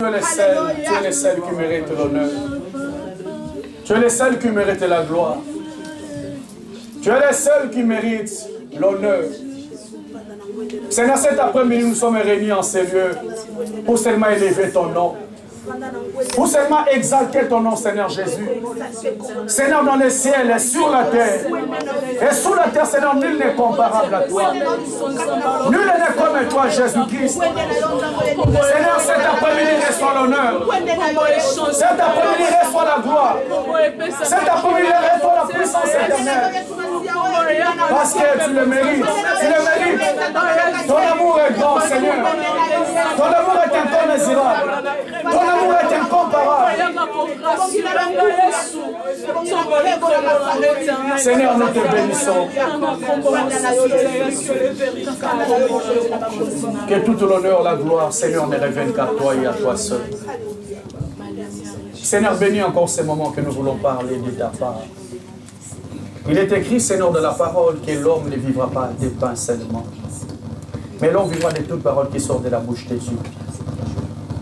Tu es le seul qui mérite l'honneur. Tu es le seul qui mérite la gloire. Tu es le seul qui mérite l'honneur. Seigneur, cet après-midi, nous sommes réunis en ces lieux pour seulement élever ton nom. Pour seulement exalter ton nom, Seigneur Jésus. Seigneur, dans les ciels et sur la terre. Et sous la terre, Seigneur, nul n'est comparable à toi. Nul n'est comme toi, Jésus-Christ. Seigneur, cet après-midi, reçois l'honneur. Cet après-midi, reçois la gloire. Cet après-midi, reçois la puissance éternelle. Parce que tu le mérites. Tu le mérites. Ton amour est grand, Seigneur. Ton amour est incommensurable. Ton amour est incomparable. Seigneur, nous te bénissons. Que toute l'honneur, la gloire, Seigneur, ne revienne qu'à toi et à toi seul. Seigneur, bénis encore ces moments que nous voulons parler de ta part. Il est écrit, Seigneur, de la parole que l'homme ne vivra pas de pain seulement, mais l'homme vivra de toute parole qui sort de la bouche de Dieu.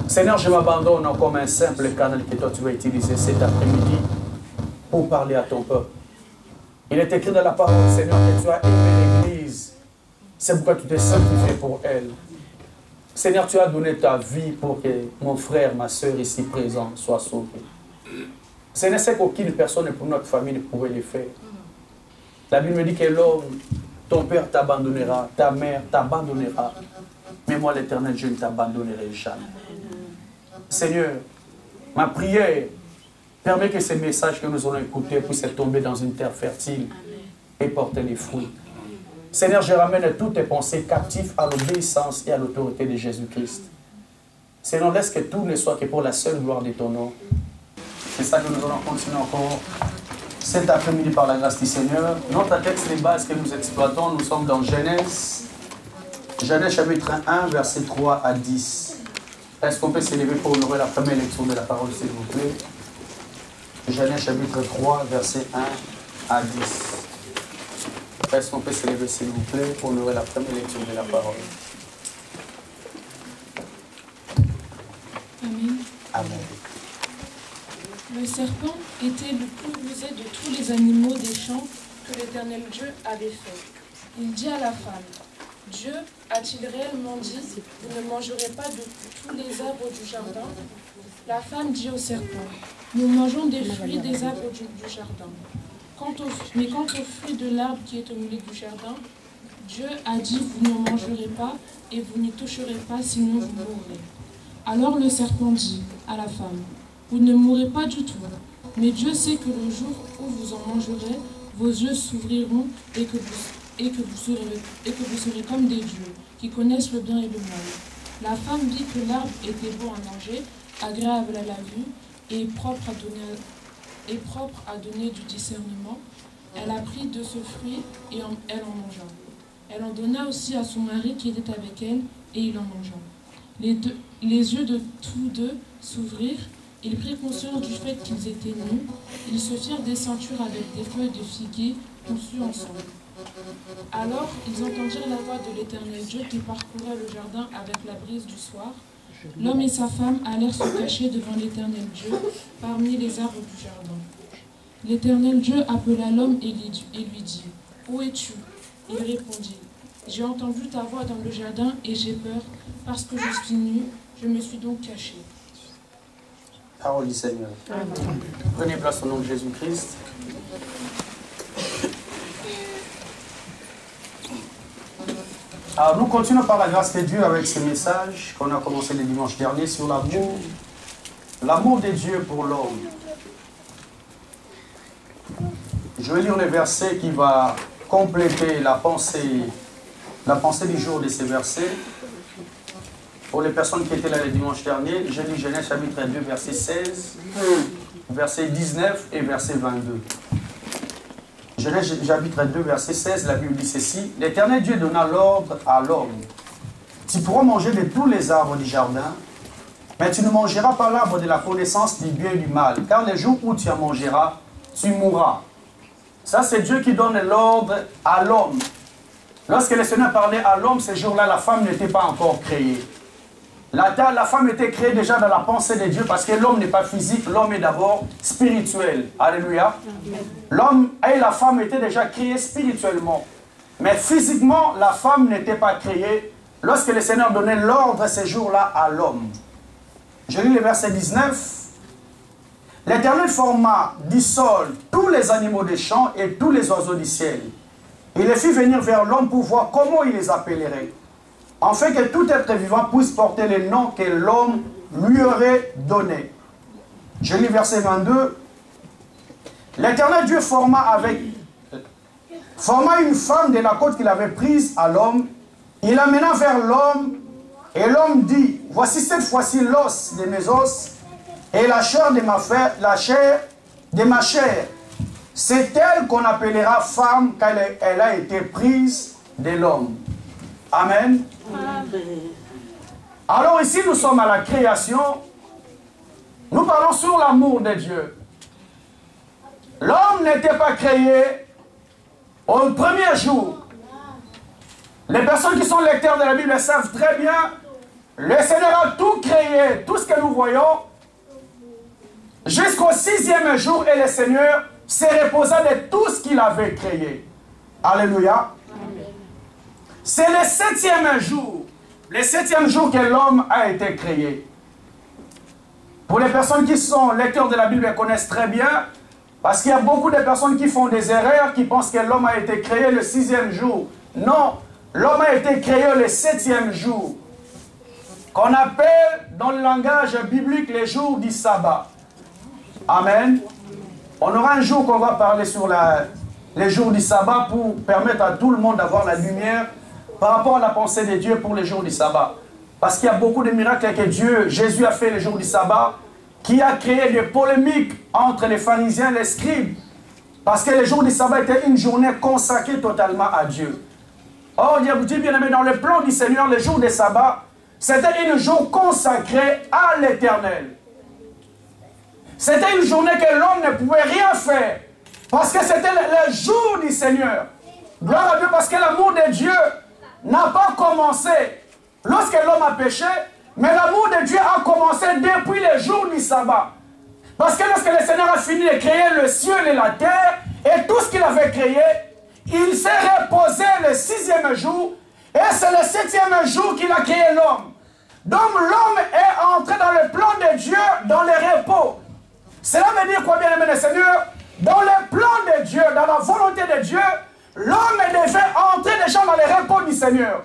Seigneur, je m'abandonne comme un simple canal que toi tu vas utiliser cet après-midi pour parler à ton peuple. Il est écrit dans la parole, Seigneur, que tu as aimé l'Église. C'est pourquoi tu t'es sanctifié pour elle. Seigneur, tu as donné ta vie pour que mon frère, ma soeur ici présent soient sauvés. Seigneur, c'est qu'aucune personne pour notre famille ne pouvait le faire. La Bible me dit que l'homme, ton père t'abandonnera, ta mère t'abandonnera. Mais moi, l'Éternel, je ne t'abandonnerai jamais. Seigneur, ma prière permet que ces messages que nous allons écouter puissent tomber dans une terre fertile et porter des fruits. Seigneur, je ramène toutes tes pensées captives à l'obéissance et à l'autorité de Jésus-Christ. Seigneur, laisse que tout ne soit que pour la seule gloire de ton nom. C'est ça que nous allons continuer encore cet après-midi par la grâce du Seigneur. Notre texte de base que nous exploitons, nous sommes dans Genèse. Genèse chapitre 1, verset 3 à 10. Est-ce qu'on peut s'élever pour honorer la première lecture de la parole, s'il vous plaît? Genèse chapitre 3, verset 1 à 10. Est-ce qu'on peut s'élever, s'il vous plaît, pour honorer la première lecture de la parole? Amen. Amen. Le serpent était le plus rusé de tous les animaux des champs que l'Éternel Dieu avait fait. Il dit à la femme, Dieu a-t-il réellement dit, vous ne mangerez pas de tous les arbres du jardin? La femme dit au serpent, nous mangeons des fruits des arbres du jardin. Mais quant aux fruits de l'arbre qui est au milieu du jardin, Dieu a dit, vous n'en mangerez pas et vous n'y toucherez pas, sinon vous mourrez. Alors le serpent dit à la femme, vous ne mourrez pas du tout, mais Dieu sait que le jour où vous en mangerez, vos yeux s'ouvriront et que vous serez comme des dieux, qui connaissent le bien et le mal. La femme vit que l'arbre était bon à manger, agréable à la vue et propre à donner du discernement. Elle a pris de ce fruit et elle en mangea. Elle en donna aussi à son mari qui était avec elle, et il en mangea. Les yeux de tous deux s'ouvrirent. Ils prirent conscience du fait qu'ils étaient nus. Ils se firent des ceintures avec des feuilles de figuier conçues ensemble. Alors ils entendirent la voix de l'Éternel Dieu qui parcourait le jardin avec la brise du soir. L'homme et sa femme allèrent se cacher devant l'Éternel Dieu parmi les arbres du jardin. L'Éternel Dieu appela l'homme et lui dit, « Où es-tu » Il répondit, « J'ai entendu ta voix dans le jardin et j'ai peur, parce que je suis nu, je me suis donc caché. » Parole du Seigneur. Amen. Prenez place au nom de Jésus-Christ. Alors nous continuons par la grâce de Dieu avec ce message qu'on a commencé le dimanche dernier sur l'amour. L'amour de Dieu pour l'homme. Je vais lire le verset qui va compléter la pensée du jour de ces versets. Pour les personnes qui étaient là le dimanche dernier, je lis Genèse chapitre 2, verset 16, verset 19 et verset 22. Genèse chapitre 2, verset 16, la Bible dit ceci. L'Éternel Dieu donna l'ordre à l'homme. Tu pourras manger de tous les arbres du jardin, mais tu ne mangeras pas l'arbre de la connaissance du bien et du mal, car le jour où tu en mangeras, tu mourras. Ça, c'est Dieu qui donne l'ordre à l'homme. Lorsque le Seigneur parlait à l'homme, ce jour-là, la femme n'était pas encore créée. La femme était créée déjà dans la pensée de Dieu parce que l'homme n'est pas physique, l'homme est d'abord spirituel. Alléluia. L'homme et la femme étaient déjà créés spirituellement. Mais physiquement, la femme n'était pas créée lorsque le Seigneur donnait l'ordre ces jours-là à l'homme. Je lis le verset 19. L'Éternel forma du sol tous les animaux des champs et tous les oiseaux du ciel. Il les fit venir vers l'homme pour voir comment il les appellerait, afin que tout être vivant puisse porter les noms que l'homme lui aurait donnés. Je lis verset 22. L'Éternel Dieu forma une femme de la côte qu'il avait prise à l'homme. Il l'amena vers l'homme, et l'homme dit, voici cette fois-ci l'os de mes os, et la chair de ma chair. C'est elle qu'on appellera femme, car elle a été prise de l'homme. Amen. Alors ici, nous sommes à la création. Nous parlons sur l'amour de Dieu. L'homme n'était pas créé au premier jour. Les personnes qui sont lecteurs de la Bible savent très bien, le Seigneur a tout créé, tout ce que nous voyons, jusqu'au 6e jour, et le Seigneur s'est reposé de tout ce qu'il avait créé. Alléluia. C'est le 7e jour. Le 7e jour que l'homme a été créé. Pour les personnes qui sont lecteurs de la Bible, elles connaissent très bien, parce qu'il y a beaucoup de personnes qui font des erreurs, qui pensent que l'homme a été créé le 6e jour. Non, l'homme a été créé le 7e jour, qu'on appelle dans le langage biblique les jours du sabbat. Amen. On aura un jour qu'on va parler sur les jours du sabbat pour permettre à tout le monde d'avoir la lumière par rapport à la pensée de Dieu pour les jours du sabbat. Parce qu'il y a beaucoup de miracles que Jésus a fait les jours du sabbat, qui a créé des polémiques entre les pharisiens et les scribes. Parce que les jours du sabbat étaient une journée consacrée totalement à Dieu. Or, Dieu bien-aimé, dans le plan du Seigneur, les jours du sabbat, c'était une jour consacrée à l'Éternel. C'était une journée que l'homme ne pouvait rien faire. Parce que c'était le jour du Seigneur. Gloire à Dieu, parce que l'amour de Dieu n'a pas commencé lorsque l'homme a péché, mais l'amour de Dieu a commencé depuis le jour du sabbat. Parce que lorsque le Seigneur a fini de créer le ciel et la terre, et tout ce qu'il avait créé, il s'est reposé le 6e jour, et c'est le 7e jour qu'il a créé l'homme. Donc l'homme est entré dans le plan de Dieu, dans le repos. Cela veut dire quoi, bien-aimé le Seigneur? Dans le plan de Dieu, dans la volonté de Dieu, l'homme devait entrer déjà dans le repos du Seigneur.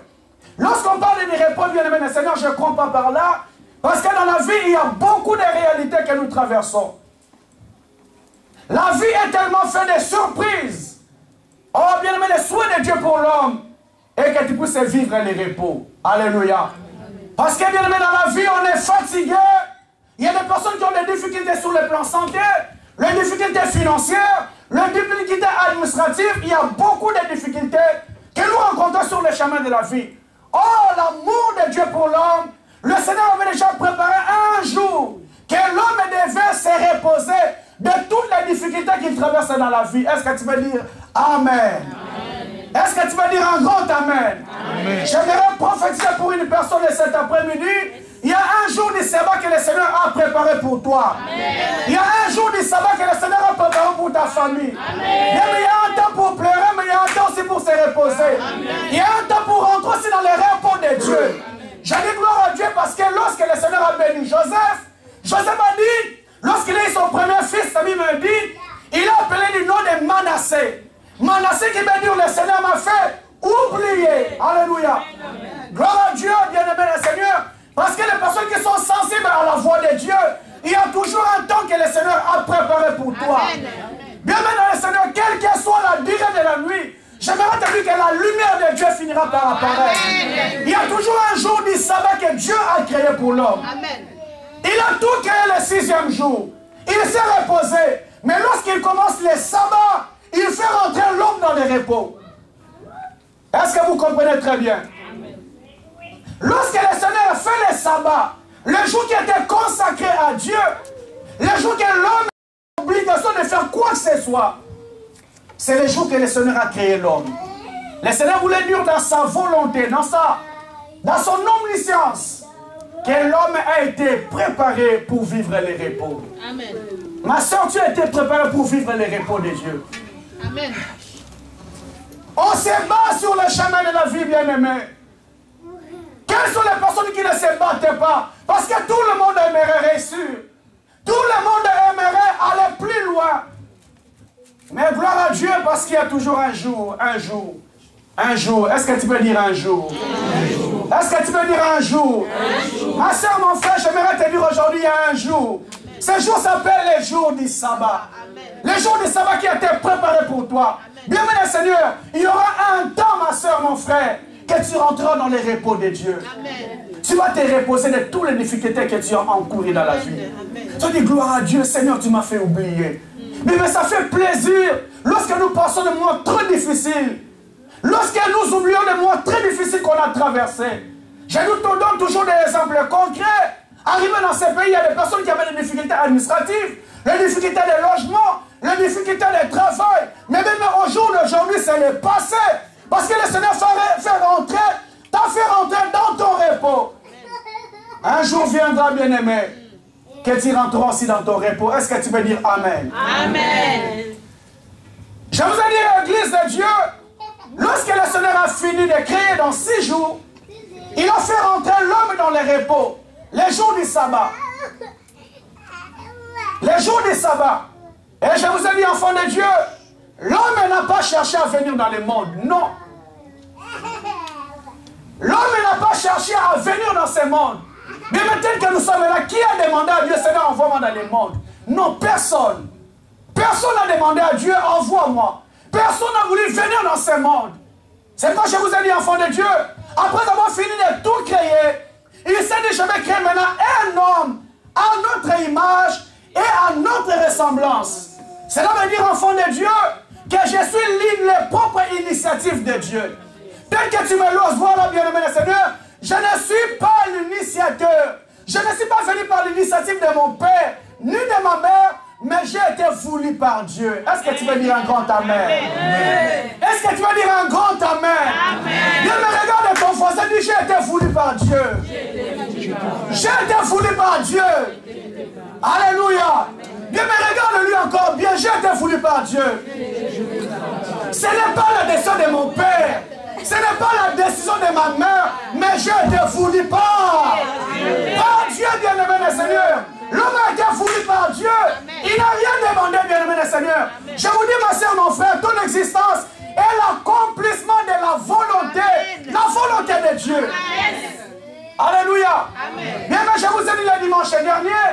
Lorsqu'on parle du repos, bien-aimé le Seigneur, je ne comprends pas par là, parce que dans la vie, il y a beaucoup de réalités que nous traversons. La vie est tellement faite de surprises. Oh, bien-aimé, le souhait de Dieu pour l'homme est que tu puisses vivre le repos. Alléluia. Parce que, bien-aimé, dans la vie, on est fatigué. Il y a des personnes qui ont des difficultés sur le plan santé, les difficultés financières, les difficultés administratives. Il y a beaucoup de difficultés que nous rencontrons sur le chemin de la vie. Oh, l'amour de Dieu pour l'homme, le Seigneur avait déjà préparé un jour que l'homme devait se reposer de toutes les difficultés qu'il traverse dans la vie. Est-ce que tu veux dire Amen? Est-ce que tu veux dire un grand Amen? J'aimerais prophétiser pour une personne cet après-midi. Il y a un jour du sabbat que le Seigneur a préparé pour toi. Amen. Il y a un jour du sabbat que le Seigneur a préparé pour ta famille. Amen. Il y a un temps pour pleurer, mais il y a un temps aussi pour se reposer. Amen. Il y a un temps pour rentrer aussi dans le repos de Dieu. Je dis gloire à Dieu parce que lorsque le Seigneur a béni Joseph, Joseph a dit, lorsqu'il a eu son premier fils, la Bible me dit, il a appelé du nom de Manassé. Manassé qui veut dire le Seigneur m'a fait oublier. Alléluia. Gloire à Dieu, bien-aimé le Seigneur. Parce que les personnes qui sont sensibles à la voix de Dieu, il y a toujours un temps que le Seigneur a préparé pour toi. Bien-aimé dans le Seigneur, quelle que soit la durée de la nuit, j'aimerais te dire que la lumière de Dieu finira par apparaître. Il y a toujours un jour du sabbat que Dieu a créé pour l'homme. Il a tout créé le 6e jour. Il s'est reposé. Mais lorsqu'il commence le sabbat, il fait rentrer l'homme dans le repos. Est-ce que vous comprenez très bien? Lorsque le Seigneur fait le sabbat, le jour qui était consacré à Dieu, le jour que l'homme a l'obligation de faire quoi que ce soit, c'est le jour que le Seigneur a créé l'homme. Le Seigneur voulait dire dans sa volonté, dans son omniscience, que l'homme a été préparé pour vivre les repos. Amen. Ma soeur, tu as été préparée pour vivre les repos de Dieu. Amen. On se bat sur le chemin de la vie, bien-aimé. Quelles sont les personnes qui ne se battent pas? Parce que tout le monde aimerait réussir. Tout le monde aimerait aller plus loin. Mais gloire à Dieu parce qu'il y a toujours un jour, un jour, un jour. Est-ce que tu peux dire un jour? Est-ce que tu peux dire un jour? Ma soeur, mon frère, j'aimerais te dire aujourd'hui, il y a un jour. Ce jour s'appelle le jour du sabbat. Le jour du sabbat qui a été préparé pour toi. Bien-aimé Seigneur, il y aura un temps, ma soeur, mon frère, que tu rentreras dans les repos de Dieu. Tu vas te reposer de toutes les difficultés que tu as encouru dans la vie. Tu dis gloire à Dieu, Seigneur, tu m'as fait oublier. Mais ça fait plaisir lorsque nous passons des moments très difficiles. Lorsque nous oublions des moments très difficiles qu'on a traversés. Je nous donne toujours des exemples concrets. Arrivé dans ces pays, il y a des personnes qui avaient des difficultés administratives, les difficultés de logement, les difficultés de travail. Mais même au jour d'aujourd'hui, c'est le passé. Parce que le Seigneur t'a fait rentrer dans ton repos. Un jour viendra, bien-aimé, que tu rentreras aussi dans ton repos. Est-ce que tu peux dire Amen? Amen. Je vous ai dit, l'Église de Dieu, lorsque le Seigneur a fini de créer dans 6 jours, il a fait rentrer l'homme dans les repos. Les jours du sabbat. Les jours du sabbat. Et je vous ai dit, enfants de Dieu, l'homme n'a pas cherché à venir dans le monde. Non. L'homme n'a pas cherché à venir dans ce monde. Mais maintenant que nous sommes là, qui a demandé à Dieu, Seigneur, envoie-moi dans le monde? Non, personne. Personne n'a demandé à Dieu, envoie-moi. Personne n'a voulu venir dans ce monde. C'est pourquoi je vous ai dit, enfants de Dieu, après avoir fini de tout créer, il s'est dit, je vais créer maintenant un homme à notre image et à notre ressemblance. Cela veut dire, enfant de Dieu, que je suis les propres initiatives de Dieu. Tel que tu me l'oses voir là, bien-aimé le Seigneur, je ne suis pas l'initiateur. Je ne suis pas venu par l'initiative de mon père, ni de ma mère, mais j'ai été voulu par Dieu. Est-ce que tu veux dire un grand Amen? Est-ce que tu veux dire un grand Amen? Dieu me regarde ton voisin et dit, j'ai été voulu par Dieu. J'ai été voulu par Dieu. Alléluia. Dieu me regarde lui encore bien, j'ai été voulu par Dieu. Ce n'est pas la décision de mon père. Ce n'est pas la décision de ma mère, mais j'ai été voulu par Dieu, bien-aimé le Seigneur. L'homme a été voulu par Dieu. Il n'a rien demandé, bien-aimé le Seigneur. Je vous dis, ma soeur, mon frère, ton existence est l'accomplissement de la volonté de Dieu. Alléluia. Bien, mais je vous ai dit le dimanche dernier,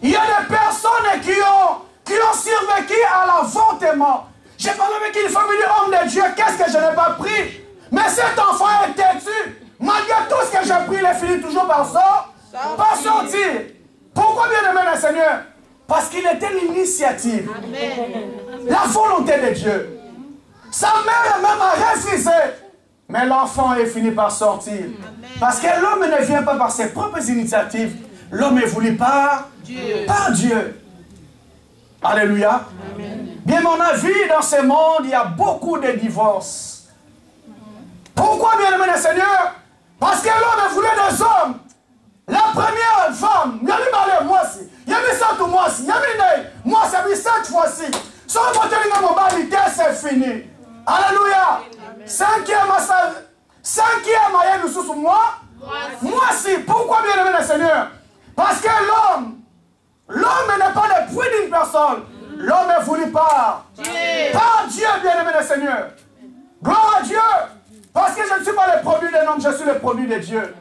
il y a des personnes qui ont survécu à l'avortement. J'ai parlé avec une famille homme de Dieu, qu'est-ce que je n'ai pas pris? Mais cet enfant est têtu. Malgré tout ce que j'ai pris, il est fini toujours par sortir. Pourquoi, bien-aimé le Seigneur? Parce qu'il était l'initiative. La volonté de Dieu. Sa mère même a refusé. Mais l'enfant est fini par sortir. Parce que l'homme ne vient pas par ses propres initiatives. L'homme est voulu par Dieu. Alléluia. Bien, mon avis, dans ce monde, il y a beaucoup de divorces. Pourquoi, bien-aimé le Seigneur? Parce que l'homme voulait des hommes. La première femme, il y a mis malheur, moi aussi. Il y a mis ça tout moi aussi. Il y a mis moi, c'est mis cette fois-ci. Sans porter une mobilité, c'est fini. Alléluia. Cinquième, nous sous moi. Moi aussi. Pourquoi, bien-aimé le Seigneur? Parce que l'homme n'est pas le fruit d'une personne. L'homme est voulu par Dieu, bien-aimé le Seigneur. Gloire à Dieu. Parce que je ne suis pas le produit d'un homme, je suis le produit de Dieu.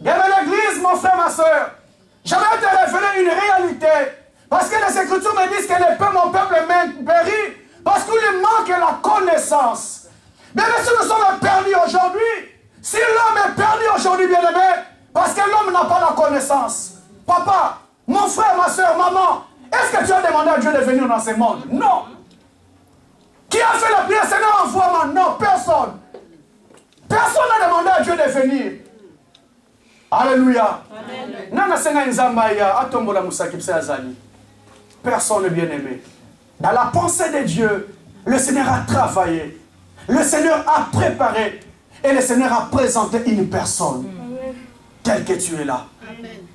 Bien-aimé l'église, mon frère, ma soeur, j'aimerais te révéler une réalité. Parce que les Écritures me disent que mon peuple périt parce qu'il lui manque la connaissance. Mais si nous sommes perdus aujourd'hui, si l'homme est perdu aujourd'hui, bien-aimé, parce que l'homme n'a pas la connaissance. Papa, mon frère, ma soeur, maman, est-ce que tu as demandé à Dieu de venir dans ce monde? Non. Qui a fait la prière, Seigneur, envoie-moi? Non, personne. Personne n'a demandé à Dieu de venir. Alléluia. Personne bien-aimé. Dans la pensée de Dieu, le Seigneur a travaillé. Le Seigneur a préparé. Et le Seigneur a présenté une personne. Telle que tu es là.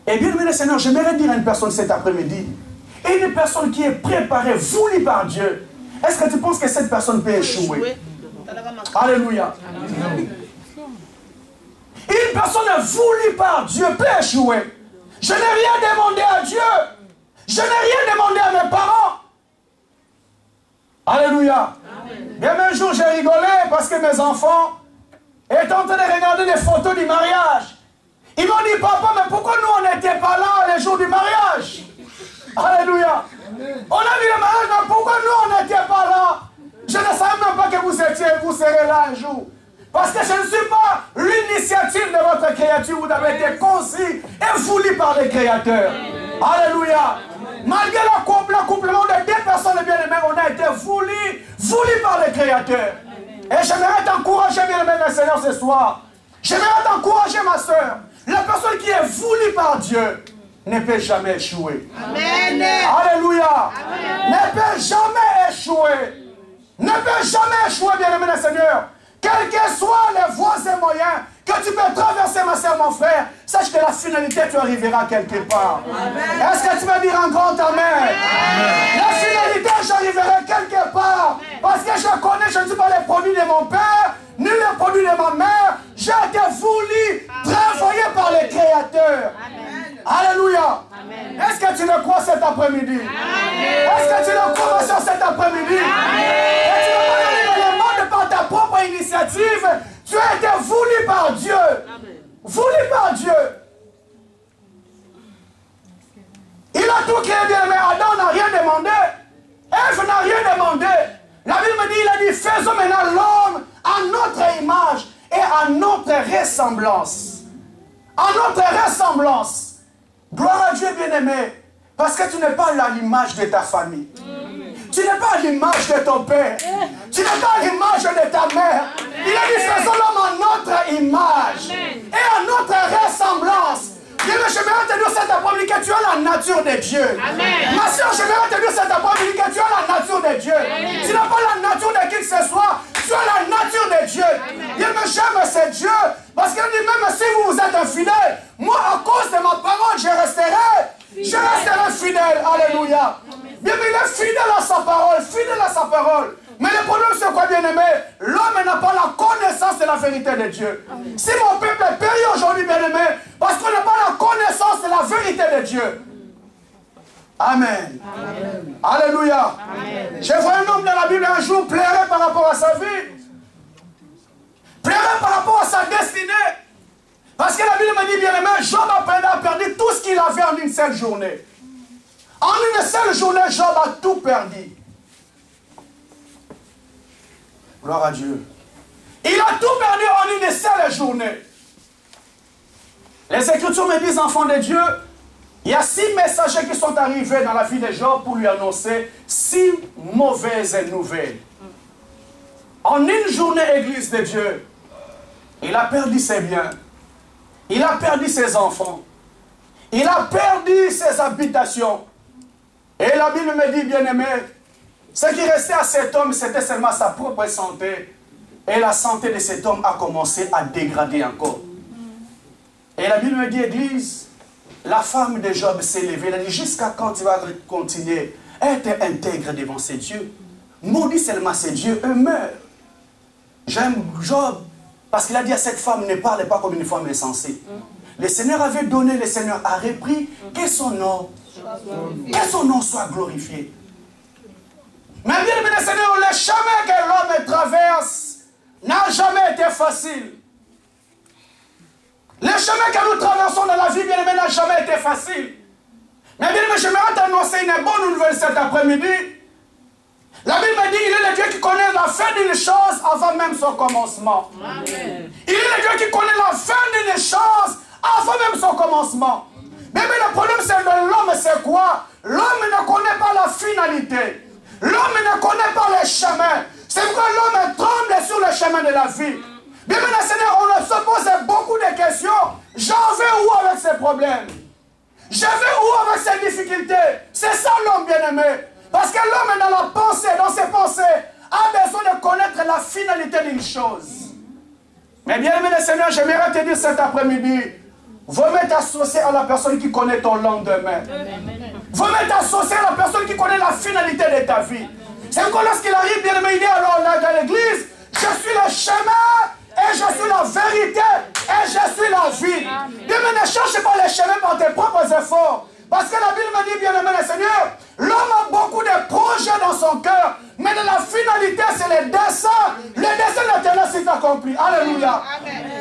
Et bien aimé le Seigneur, j'aimerais dire à une personne cet après-midi, et une personne qui est préparée, voulue par Dieu, est-ce que tu penses que cette personne peut échouer? Alléluia. Une personne voulue par Dieu peut échouer. Je n'ai rien demandé à Dieu. Je n'ai rien demandé à mes parents. Alléluia. Bien un jour, j'ai rigolé parce que mes enfants étaient en train de regarder les photos du mariage. Ils m'ont dit, papa, mais pourquoi nous, on n'était pas là les jours du mariage? Alléluia. On a vu le mariage, mais pourquoi nous, on n'était pas là? Je ne savais même pas que vous serez là un jour. Parce que je ne suis pas l'initiative de votre créature. Vous avez été conçu et voulu par le Créateur. Alléluia. Malgré l'accouplement de deux personnes bien-aimées, on a été voulu par le Créateur. Et j'aimerais t'encourager, bien-aimé le Seigneur, ce soir. J'aimerais t'encourager, ma soeur. La personne qui est voulue par Dieu ne peut jamais échouer. Amen. Alléluia. Amen. Ne peut jamais échouer. Ne peut jamais échouer, bien-aimé le Seigneur. Quels que soient les voies et moyens que tu peux traverser, ma soeur, mon frère, sache que la finalité, tu arriveras quelque part. Est-ce que tu vas dire un grand amen? La finalité, j'arriverai quelque part. Parce que je connais, je ne suis pas les produits de mon père, ni les produits de ma mère. J'ai été voulu, travailler par le Créateur. Alléluia. Est-ce que tu le crois cet après-midi? Est-ce que tu le crois sur cet après-midi? Et tu ne vas pas donner l'élément de par ta propre initiative. Tu as été voulu par Dieu. Voulu par Dieu. Il a tout créé bien, mais Adam n'a rien demandé. Ève n'a rien demandé. La Bible me dit, il a dit, faisons maintenant l'homme à notre image et à notre ressemblance. À notre ressemblance. Gloire à Dieu, bien-aimé. Parce que tu n'es pas à l'image de ta famille. Tu n'es pas à l'image de ton père. Tu n'es pas à l'image de ta mère. Il a dit, faisons l'homme à notre image et à notre ressemblance. Bien-aimé, j'aimerais te dire cet après-midi que tu as la nature de Dieu. Ma soeur, j'aimerais te dire cet après-midi que tu as la nature de Dieu. Tu n'as pas la nature de qui que ce soit. Tu as la nature de Dieu. Bien-aimé, j'aime ce Dieu. Parce qu'il dit, même si vous êtes infidèle, moi, à cause de ma parole, je resterai fidèle. Alléluia. Bien, mais il est fidèle à sa parole, fidèle à sa parole. Mais le problème, c'est quoi, bien-aimé? L'homme n'a pas la connaissance de la vérité de Dieu. Si mon peuple est péri aujourd'hui, bien-aimé, parce qu'on n'a pas la connaissance de la vérité de Dieu. Amen. Amen. Alléluia. J'ai vu un homme dans la Bible un jour pleurer par rapport à sa vie. Pleurer par rapport à sa destinée. Parce que la Bible me dit, bien-aimé, Job a perdu tout ce qu'il avait en une seule journée. En une seule journée, Job a tout perdu. Gloire à Dieu. Il a tout perdu en une seule journée. Les Écritures me disent, enfants de Dieu, il y a 6 messagers qui sont arrivés dans la vie de Job pour lui annoncer 6 mauvaises nouvelles. En une journée, Église de Dieu, il a perdu ses biens. Il a perdu ses enfants. Il a perdu ses habitations. Et la Bible me dit, bien-aimé, ce qui restait à cet homme, c'était seulement sa propre santé. Et la santé de cet homme a commencé à dégrader encore. Et la Bible me dit, Église, la femme de Job s'est levée. Elle a dit, jusqu'à quand tu vas continuer à être intègre devant ces dieux? Maudit seulement ces dieux, eux meurent. J'aime Job, parce qu'il a dit à cette femme, ne parle pas comme une femme insensée. Le Seigneur avait donné, le Seigneur a repris, que son nom soit glorifié. Mais bien aimé le Seigneur, le chemin que l'homme traverse n'a jamais été facile. Le chemin que nous traversons dans la vie, bien aimé, n'a jamais été facile. Mais bien aimé, j'aimerais t'annoncer une bonne nouvelle cet après-midi. La Bible me dit, il est le Dieu qui connaît la fin d'une chose avant même son commencement. Amen. Il est le Dieu qui connaît la fin d'une chose avant même son commencement. Mais le problème c'est de l'homme, c'est quoi? L'homme ne connaît pas la finalité. L'homme ne connaît pas le chemin. C'est pourquoi l'homme tremble sur le chemin de la vie. Bien maintenant, Seigneur, on se pose beaucoup de questions. J'en vais où avec ces problèmes? Je vais où avec ces difficultés? C'est ça l'homme bien-aimé. Parce que l'homme dans la pensée, dans ses pensées, a besoin de connaître la finalité d'une chose. Mais bien aimé le Seigneur, j'aimerais te dire cet après-midi, vaut mieux t'associer à la personne qui connaît ton lendemain. Vaut mieux t'associer à la personne qui connaît la finalité de ta vie. C'est encore lorsqu'il arrive, bien aimé, il dit alors là dans l'église, je suis le chemin, et je suis la vérité, et je suis la vie. Bien aimé, ne cherche pas les chemins par tes propres efforts. Parce que la Bible me dit, bien aimé le Seigneur, l'homme a beaucoup de projets dans son cœur, mais dans la finalité, c'est le dessein de l'Éternel qui s'accomplit. Alléluia.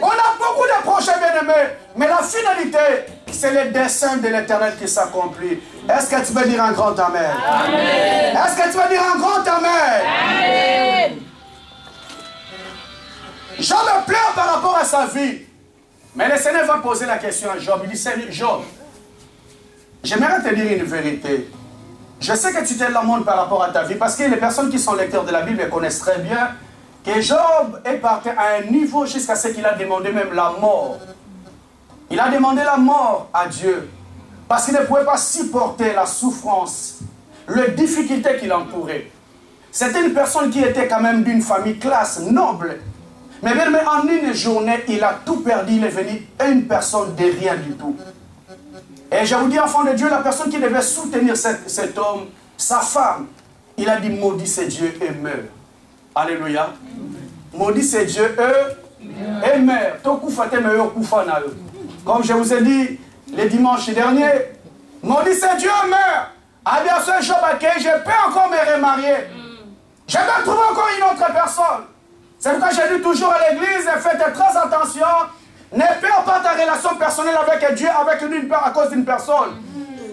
On a beaucoup de projets, bien aimés, mais la finalité, c'est le dessein de l'Éternel qui s'accomplit. Est-ce que tu veux dire un grand amen? Amen. Est-ce que tu veux dire un grand amen? Amen. Job pleure par rapport à sa vie. Mais le Seigneur va poser la question à Job. Il dit, Seigneur, Job, j'aimerais te dire une vérité. Je sais que tu te lamentes par rapport à ta vie, parce que les personnes qui sont lecteurs de la Bible connaissent très bien que Job est parti à un niveau jusqu'à ce qu'il a demandé même la mort. Il a demandé la mort à Dieu, parce qu'il ne pouvait pas supporter la souffrance, les difficultés qui l'entouraient. C'était une personne qui était quand même d'une famille classe, noble. Mais même en une journée, il a tout perdu, il est venu une personne de rien du tout. Et je vous dis, enfant de Dieu, la personne qui devait soutenir cet homme, sa femme, il a dit, maudit c'est Dieu et meurt. Alléluia. Maudit c'est Dieu et meurt. Comme je vous ai dit les dimanches derniers, maudit c'est Dieu et meurt. Ah bien, ce jour, je peux encore me remarier. Je peux trouver encore une autre personne. C'est pourquoi je dis toujours à l'église, faites très attention. Ne perds pas ta relation personnelle avec Dieu à cause d'une personne.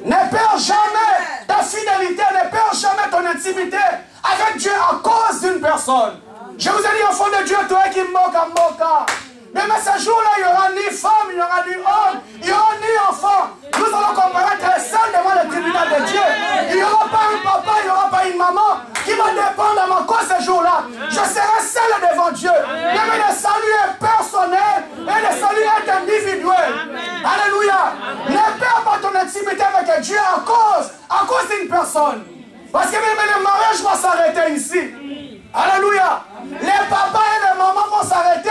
Ne perds jamais ta fidélité, ne perds jamais ton intimité avec Dieu à cause d'une personne. Je vous ai dit, enfant de Dieu, toi qui moka. Mais ce jour-là, il n'y aura ni femme, il n'y aura ni homme, il n'y aura ni enfant. Nous allons comparaître seuls devant le tribunal de Dieu. Il n'y aura pas un papa, il n'y aura pas une maman qui va dépendre à ma cause ce jour-là. Je serai seul devant Dieu. Mais le salut est personnel et le salut est individuel. Alléluia. Ne perds pas ton intimité avec Dieu à cause d'une personne. Parce que même le mariage va s'arrêter ici. Alléluia. Les papas et les mamans vont s'arrêter.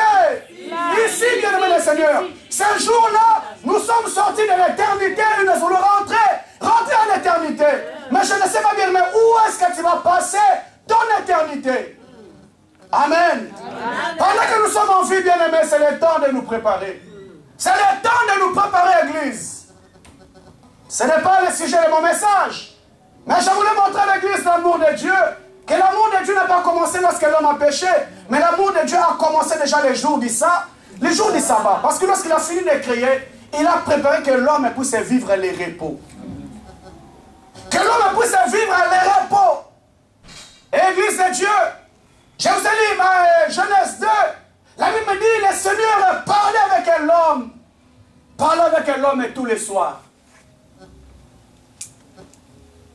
Ici, bien aimé le Seigneur. Ce jour-là, nous sommes sortis de l'éternité et nous allons rentrer en éternité. Mais je ne sais pas bien, mais où est-ce que tu vas passer ton éternité? Amen. Pendant que nous sommes en vie, bien aimé, c'est le temps de nous préparer. C'est le temps de nous préparer, Église. Ce n'est pas le sujet de mon message. Mais je voulais montrer à l'Église l'amour de Dieu. Que l'amour de Dieu n'a pas commencé lorsque l'homme a péché, mais l'amour de Dieu a commencé déjà les jours du sabbat. Parce que lorsqu'il a fini de créer, il a préparé que l'homme puisse vivre les repos. Que l'homme puisse vivre les repos. Église de Dieu, je vous ai lu Genèse 2, la Bible me dit, le Seigneur parlait avec l'homme. Parlait avec l'homme tous les soirs.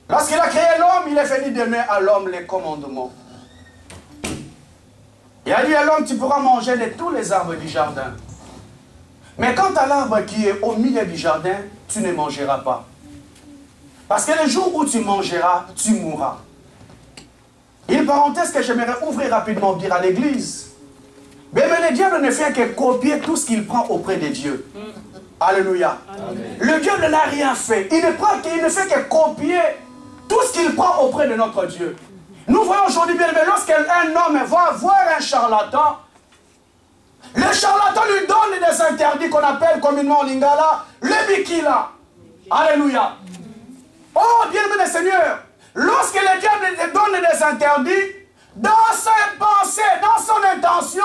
Lorsqu'il a créé l'homme, il est venu donner à l'homme les commandements. Il a dit à l'homme, tu pourras manger de tous les arbres du jardin. Mais quant à l'arbre qui est au milieu du jardin, tu ne mangeras pas. Parce que le jour où tu mangeras, tu mourras. Une parenthèse que j'aimerais ouvrir rapidement, dire à l'église. Mais le diable ne fait que copier tout ce qu'il prend auprès de Dieu. Alléluia. Amen. Le diable n'a rien fait. Il ne fait que copier tout ce qu'il prend auprès de notre Dieu. Nous voyons aujourd'hui bien, mais lorsqu'un homme va voir un charlatan, le charlatan lui donne des interdits qu'on appelle communément en lingala, le bikila. Alléluia. Oh, bien-aimé Seigneur, lorsque le diable donne des interdits, dans ses pensées, dans son intention,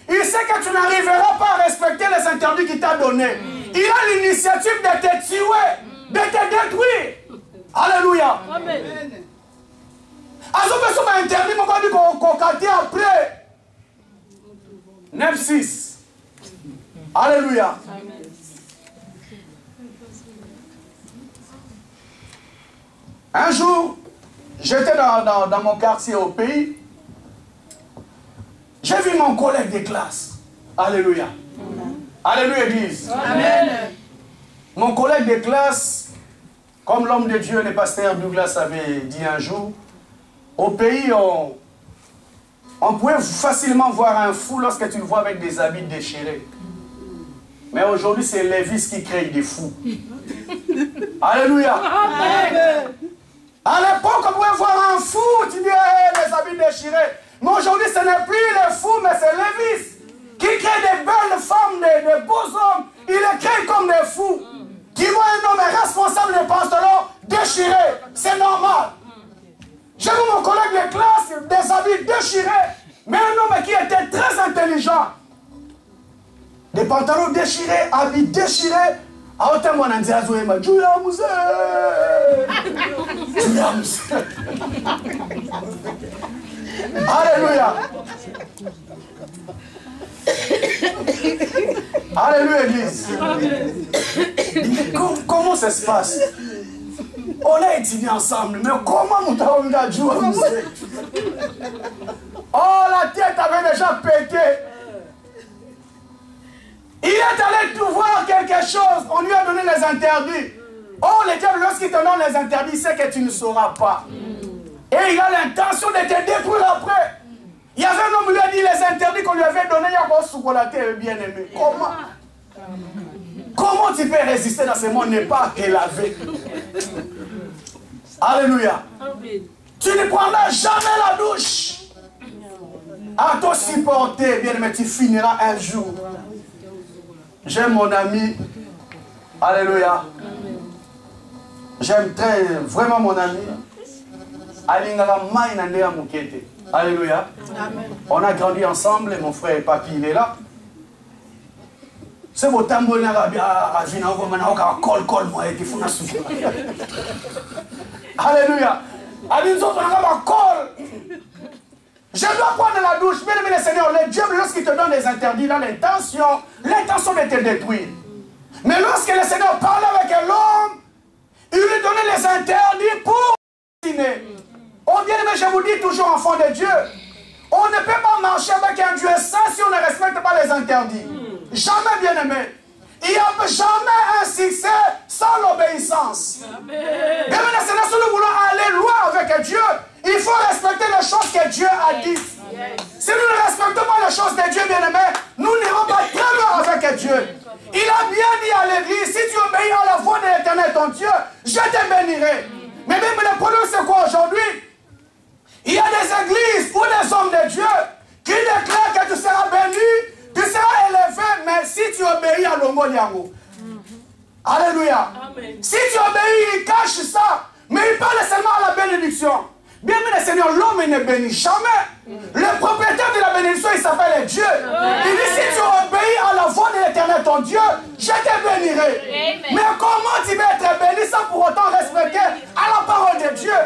il sait que tu n'arriveras pas à respecter les interdits qu'il t'a donnés. Il a l'initiative de te tuer, de te détruire. Alléluia. Amen. Azo m'a interdit, m'a dit qu'on cante après 9-6. Alléluia. Amen. Un jour, j'étais dans mon quartier au pays. J'ai vu mon collègue de classe. Alléluia. Amen. Alléluia, Église. Amen. Mon collègue de classe, comme l'homme de Dieu, le pasteur Douglas avait dit un jour, au pays, on pouvait facilement voir un fou lorsque tu le vois avec des habits déchirés. Mais aujourd'hui, c'est Lévis qui crée des fous. Alléluia. Amen. À l'époque, on pouvait voir un fou, tu dis, hey, les habits déchirés. Mais aujourd'hui, ce n'est plus les fous, mais c'est Lévis qui crée des belles femmes, des beaux hommes. Il les crée comme des fous. Qui voit un homme responsable des pantalons déchirés. C'est normal. J'ai vu mon collègue de classe, des habits déchirés. Mais un homme qui était très intelligent. Des pantalons déchirés, habits déchirés. A autant moi n'en disais pas, Julia Mousse. Julia Mousse. Alléluia. Alléluia, Église. Comment ça se passe? On a étudié ensemble, mais comment nous avons la Julia Mousse? Oh, la tête avait déjà pété. Il est allé tout voir quelque chose. On lui a donné les interdits. Oh, le diable, lorsqu'il te donne les interdits, c'est que tu ne sauras pas. Et il a l'intention de te détruire après. Il y avait un homme qui lui a dit les interdits qu'on lui avait donnés. Il y a encore chocolat bien-aimé. Comment tu peux résister dans ce monde n'est pas te laver? Alléluia. Tu ne prendras jamais la douche. À te supporter, bien-aimé, tu finiras un jour. J'aime mon ami. Alléluia. J'aime vraiment mon ami. Alléluia. On a grandi ensemble et mon frère Papi, il est là. C'est mon tambour là. Alléluia. Je dois prendre la douche. Bien aimé le Seigneur, le diable, lorsqu'il te donne des interdits, il a l'intention de te détruire. Mais lorsque le Seigneur parlait avec l'homme, il lui donnait les interdits pour dîner. Oh bien aimé, je vous dis toujours, enfant de Dieu, on ne peut pas marcher avec un Dieu saint si on ne respecte pas les interdits. Jamais, bien aimé. Il n'y a jamais un succès sans l'obéissance. Bien aimé le Seigneur, si nous voulons aller loin avec Dieu, il faut respecter les choses que Dieu a dites. Si nous ne respectons pas les choses de Dieu, bien-aimé, nous n'irons pas très loin avec Dieu. Il a bien dit à l'église, si tu obéis à la voix de l'Éternel, ton Dieu, je te bénirai. Mais même le problème, c'est quoi aujourd'hui? Il y a des églises ou des hommes de Dieu qui déclarent que tu seras béni, tu seras élevé, mais si tu obéis à l'ongo Liango. Alléluia. Amen. Si tu obéis, il cache ça, mais il parle seulement à la bénédiction. Bien aimé le Seigneur, l'homme ne bénit jamais. Le propriétaire de la bénédiction, il s'appelle Dieu. Il dit, si tu obéis à la voix de l'Éternel, ton Dieu, je te bénirai. Amen. Mais comment tu peux être béni sans pour autant respecter à la parole de Dieu?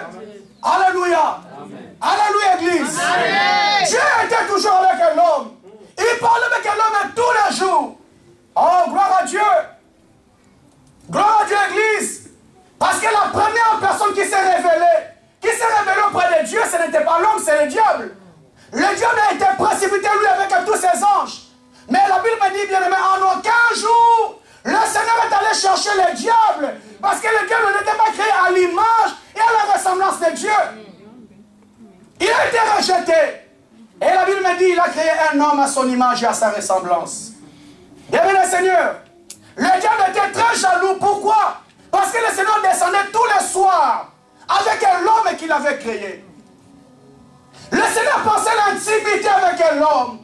Alléluia. Amen. Alléluia, Église. Amen. Dieu était toujours avec l'homme. Il parlait avec l'homme tous les jours. Oh, gloire à Dieu. Gloire à Dieu, Église. Parce que la première personne qui s'est révélée, auprès de Dieu, ce n'était pas l'homme, c'est le diable. Le diable a été précipité, lui, avec tous ses anges. Mais la Bible me dit, bien aimé, en aucun jour, le Seigneur est allé chercher le diable. Parce que le diable n'était pas créé à l'image et à la ressemblance de Dieu. Il a été rejeté. Et la Bible me dit, il a créé un homme à son image et à sa ressemblance. Bien aimé le Seigneur, le diable était très jaloux. Pourquoi? Parce que le Seigneur descendait tous les soirs avec l'homme qu'il avait créé. Le Seigneur pensait l'intimité avec l'homme.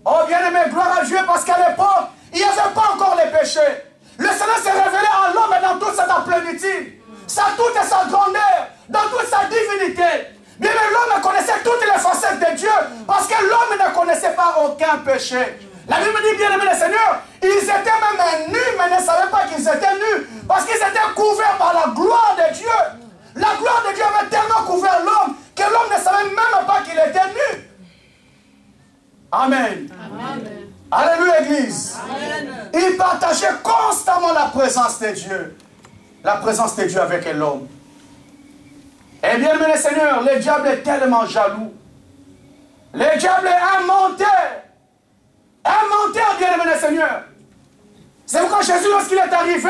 Oh bien-aimé, gloire à Dieu, parce qu'à l'époque, il n'y avait pas encore les péchés. Le Seigneur s'est révélé à l'homme dans toute sa plénitude, toute sa grandeur, dans toute sa divinité. Bien aimé, l'homme connaissait toutes les facettes de Dieu, parce que l'homme ne connaissait pas aucun péché. La Bible dit, bien aimé le Seigneur, ils étaient même nus, mais ne savaient pas qu'ils étaient nus, parce qu'ils étaient couverts par la gloire de Dieu. La gloire de Dieu avait tellement couvert l'homme que l'homme ne savait même pas qu'il était nu. Amen. Amen. Alléluia, Église. Amen. Il partageait constamment la présence de Dieu. La présence de Dieu avec l'homme. Et bien aimé le Seigneur, le diable est tellement jaloux. Le diable est un menteur. Un menteur, bien aimé le Seigneur. C'est pourquoi Jésus, lorsqu'il est arrivé,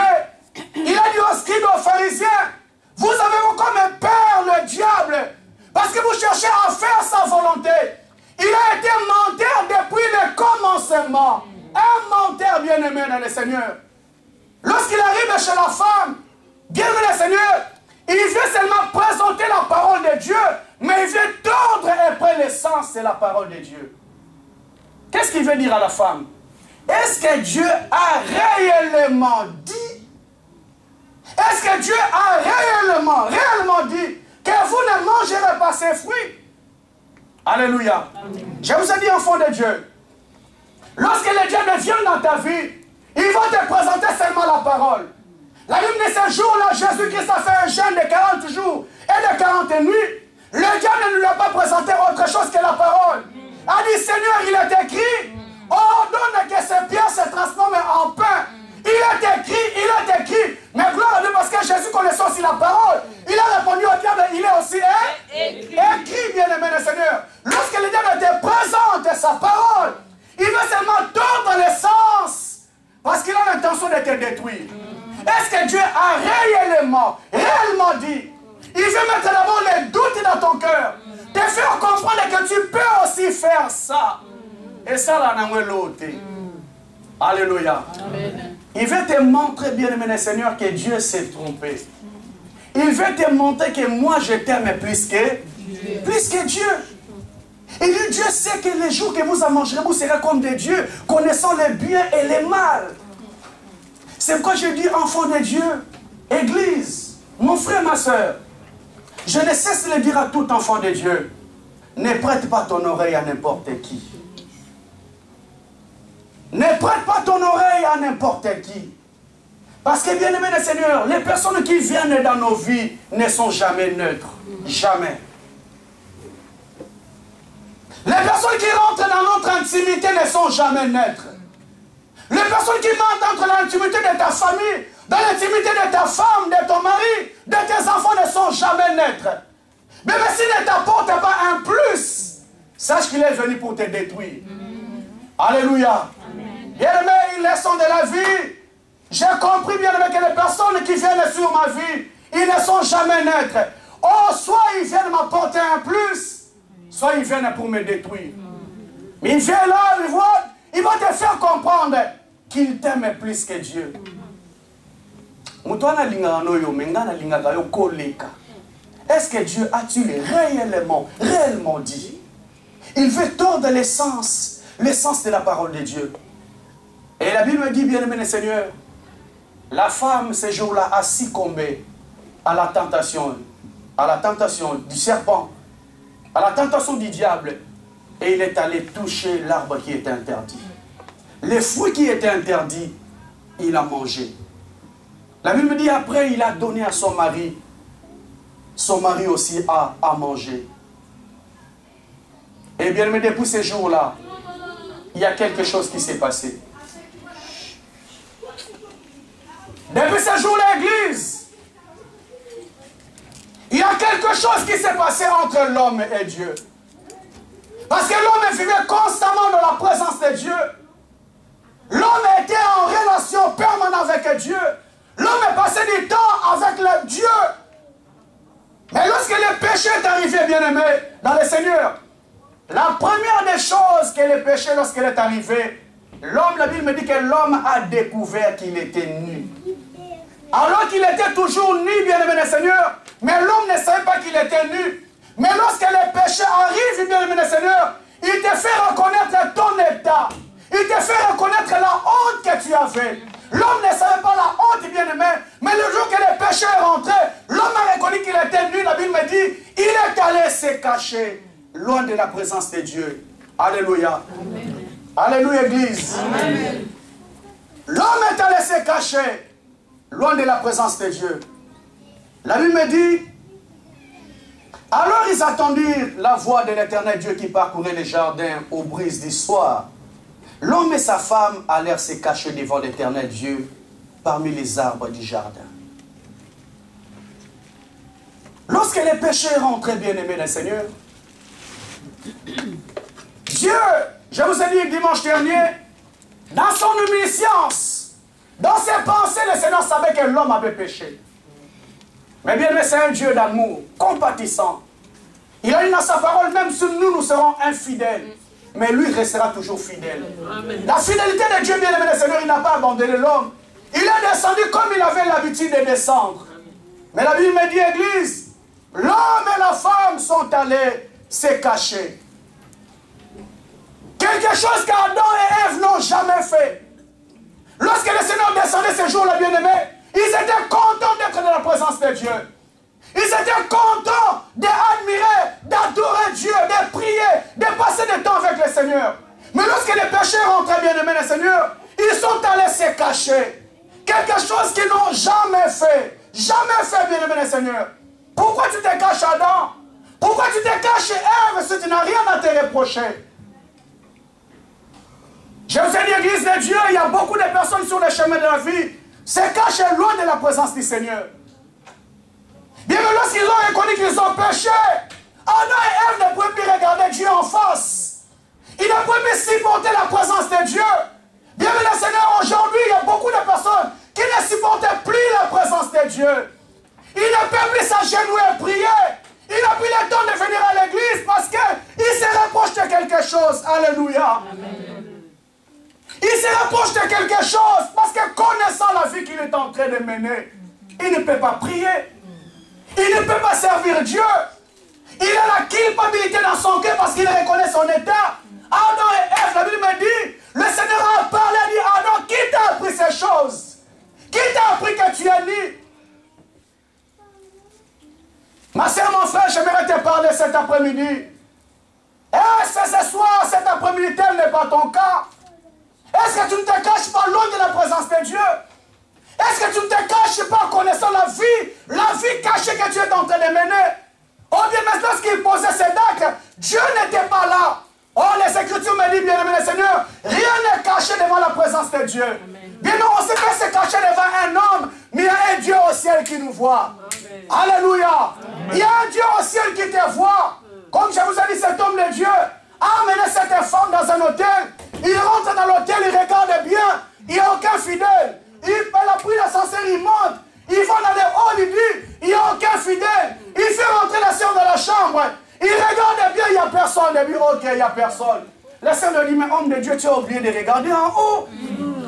il a dit aux scribes et aux pharisiens, vous avez comme père le diable, parce que vous cherchez à faire sa volonté. Il a été menteur depuis le commencement. Un menteur. mystère, bien-aimé dans le Seigneur. Lorsqu'il arrive chez la femme, bien-aimé dans le Seigneur, il vient seulement présenter la parole de Dieu, mais il vient tordre après l'essence de la parole de Dieu. Qu'est-ce qu'il veut dire à la femme? Est-ce que Dieu a réellement dit? Est-ce que Dieu a réellement dit que vous ne mangerez pas ces fruits? Alléluia. Amen. Je vous ai dit, enfant de Dieu, lorsque le diable vient dans ta vie, il va te présenter seulement la parole. La Bible de ce jour-là, Jésus-Christ a fait un jeûne de 40 jours et de 40 nuits. Le diable ne lui a pas présenté autre chose que la parole. Il a dit, Seigneur, il est écrit, ordonne que ces pierres se transforment en pain. Il est écrit. Mais gloire à Dieu, parce que Jésus connaissait aussi la parole. Il a répondu au diable, il est aussi écrit, bien-aimé le Seigneur. Lorsque le diable te présente sa parole, il veut seulement tordre le sens, parce qu'il a l'intention de te détruire. Est-ce que Dieu a réellement dit? Il veut mettre d'abord les doutes dans ton cœur, te faire comprendre que tu peux aussi faire ça. Et ça, là, on a l'autre. Alléluia. Amen. Il veut te montrer, bien-aimé le Seigneur, que Dieu s'est trompé. Il veut te montrer que moi, je t'aime plus que Dieu. Et lui, Dieu sait que les jours que vous en mangerez, vous serez comme des dieux, connaissant le bien et le mal. C'est pourquoi je dis, enfant de Dieu, Église, mon frère, ma soeur, je ne cesse de le dire à tout enfant de Dieu, ne prête pas ton oreille à n'importe qui. Ne prête pas ton oreille à n'importe qui. Parce que, bien aimé le Seigneur, les personnes qui viennent dans nos vies ne sont jamais neutres. Jamais. Les personnes qui rentrent dans notre intimité ne sont jamais neutres. Les personnes qui rentrent dans l'intimité de ta famille, dans l'intimité de ta femme, de ton mari, de tes enfants ne sont jamais neutres. Mais s'il ne t'apporte pas un plus, sache qu'il est venu pour te détruire. Alléluia. Bien-aimé, une leçon de la vie. J'ai compris, bien-aimé, que les personnes qui viennent sur ma vie, ils ne sont jamais neutres. Oh, soit ils viennent m'apporter un plus, soit ils viennent pour me détruire. Mais ils viennent là, ils vont te faire comprendre qu'ils t'aiment plus que Dieu. Est-ce que Dieu a-t-il réellement dit? Il veut tordre l'essence de la parole de Dieu. Et la Bible me dit, bien-aimé le Seigneur, la femme ce jour-là a succombé à la tentation du serpent, à la tentation du diable, et il est allé toucher l'arbre qui était interdit. Les fruits qui étaient interdits, il a mangé. La Bible me dit, après, il a donné à son mari. Son mari aussi a mangé. Et bien, mais depuis ces jours-là, il y a quelque chose qui s'est passé. Depuis ce jour, l'Église, il y a quelque chose qui s'est passé entre l'homme et Dieu. Parce que l'homme vivait constamment dans la présence de Dieu. L'homme était en relation permanente avec Dieu. L'homme passait du temps avec le Dieu. Mais lorsque le péché est arrivé, bien-aimé, dans le Seigneur, la première des choses que le péché, lorsqu'il est arrivé, l'homme, la Bible me dit que l'homme a découvert qu'il était nu. Alors qu'il était toujours nu, bien-aimé le Seigneur, mais l'homme ne savait pas qu'il était nu. Mais lorsque le péché arrive, bien-aimé le Seigneur, il te fait reconnaître ton état. Il te fait reconnaître la honte que tu avais. L'homme ne savait pas la honte, bien-aimé, mais le jour que le péché est rentré, l'homme a reconnu qu'il était nu. La Bible me dit, il est allé se cacher loin de la présence de Dieu. Alléluia. Amen. Alléluia, Église. L'homme est allé se cacher loin de la présence de Dieu. La Bible me dit, alors ils attendirent la voix de l'Éternel Dieu qui parcourait les jardins aux brises du soir. L'homme et sa femme allèrent se cacher devant l'Éternel Dieu parmi les arbres du jardin. Lorsque le péché est rentré, bien-aimé le Seigneur, Dieu, je vous ai dit dimanche dernier, dans son omniscience, dans ses pensées, le Seigneur savait que l'homme avait péché. Mais bien, c'est un Dieu d'amour, compatissant. Il a dit dans sa parole, même si nous serons infidèles, mais lui restera toujours fidèle. La fidélité de Dieu, bien aimé le Seigneur, il n'a pas abandonné l'homme. Il est descendu comme il avait l'habitude de descendre. Mais la Bible me dit, Église, l'homme et la femme sont allés se cacher. Quelque chose qu'Adam et Ève n'ont jamais fait. Lorsque le Seigneur descendait ce jour-là, bien-aimés, ils étaient contents d'être dans la présence de Dieu. Ils étaient contents d'admirer, d'adorer Dieu, de prier, de passer du temps avec le Seigneur. Mais lorsque les péchés rentraient, bien-aimés, le Seigneur, ils sont allés se cacher. Quelque chose qu'ils n'ont jamais fait. Jamais fait, bien-aimé, le Seigneur. Pourquoi tu te caches, Adam? Pourquoi tu te caches, Ève, si tu n'as rien à te reprocher? Je vous ai dit, Église de Dieu, il y a beaucoup de personnes sur le chemin de la vie se cachent loin de la présence du Seigneur. Bien que lorsqu'ils ont reconnu qu'ils ont péché, Adam et Ève ne pouvaient plus regarder Dieu en face. Ils ne pouvaient plus supporter la présence de Dieu. Bien que le Seigneur, aujourd'hui, il y a beaucoup de personnes qui ne supportent plus la présence de Dieu. Ils ne peuvent plus s'agenouiller et prier. Ils n'ont plus le temps de venir à l'église parce qu'ils se rapprochent de quelque chose. Alléluia. Amen. Il se rapproche de quelque chose parce que connaissant la vie qu'il est en train de mener, il ne peut pas prier. Il ne peut pas servir Dieu. Il a la culpabilité dans son cœur parce qu'il reconnaît son état. Adam et Ève, la Bible me dit, le Seigneur a parlé, a dit, Adam, qui t'a appris ces choses? Qui t'a appris que tu es libre? Ma soeur, mon frère, j'aimerais te parler cet après-midi. Est-ce que ce soir, cet après-midi, tel n'est pas ton cas? Est-ce que tu ne te caches pas loin de la présence de Dieu? Est-ce que tu ne te caches pas en connaissant la vie cachée que tu es en train de mener? Oh bien, mais lorsqu'il posait ses actes, Dieu n'était pas là. Oh, les Écritures me disent, bien aimé le Seigneur, rien n'est caché devant la présence de Dieu. Amen. Bien, on ne sait pas se cacher devant un homme, mais il y a un Dieu au ciel qui nous voit. Amen. Alléluia. Amen. Il y a un Dieu au ciel qui te voit. Comme je vous ai dit, cet homme de Dieu a amené cette femme dans un hôtel. Il rentre dans l'hôtel, il regarde bien. Il n'y a aucun fidèle. Elle a pris l'ascenseur, il monte. Il va dans les hauts, il dit, il n'y a aucun fidèle. Il fait rentrer la sœur dans la chambre. Il regarde bien, il n'y a personne. Il dit, ok, il n'y a personne. La sœur lui dit, mais homme de Dieu, tu as oublié de regarder en haut.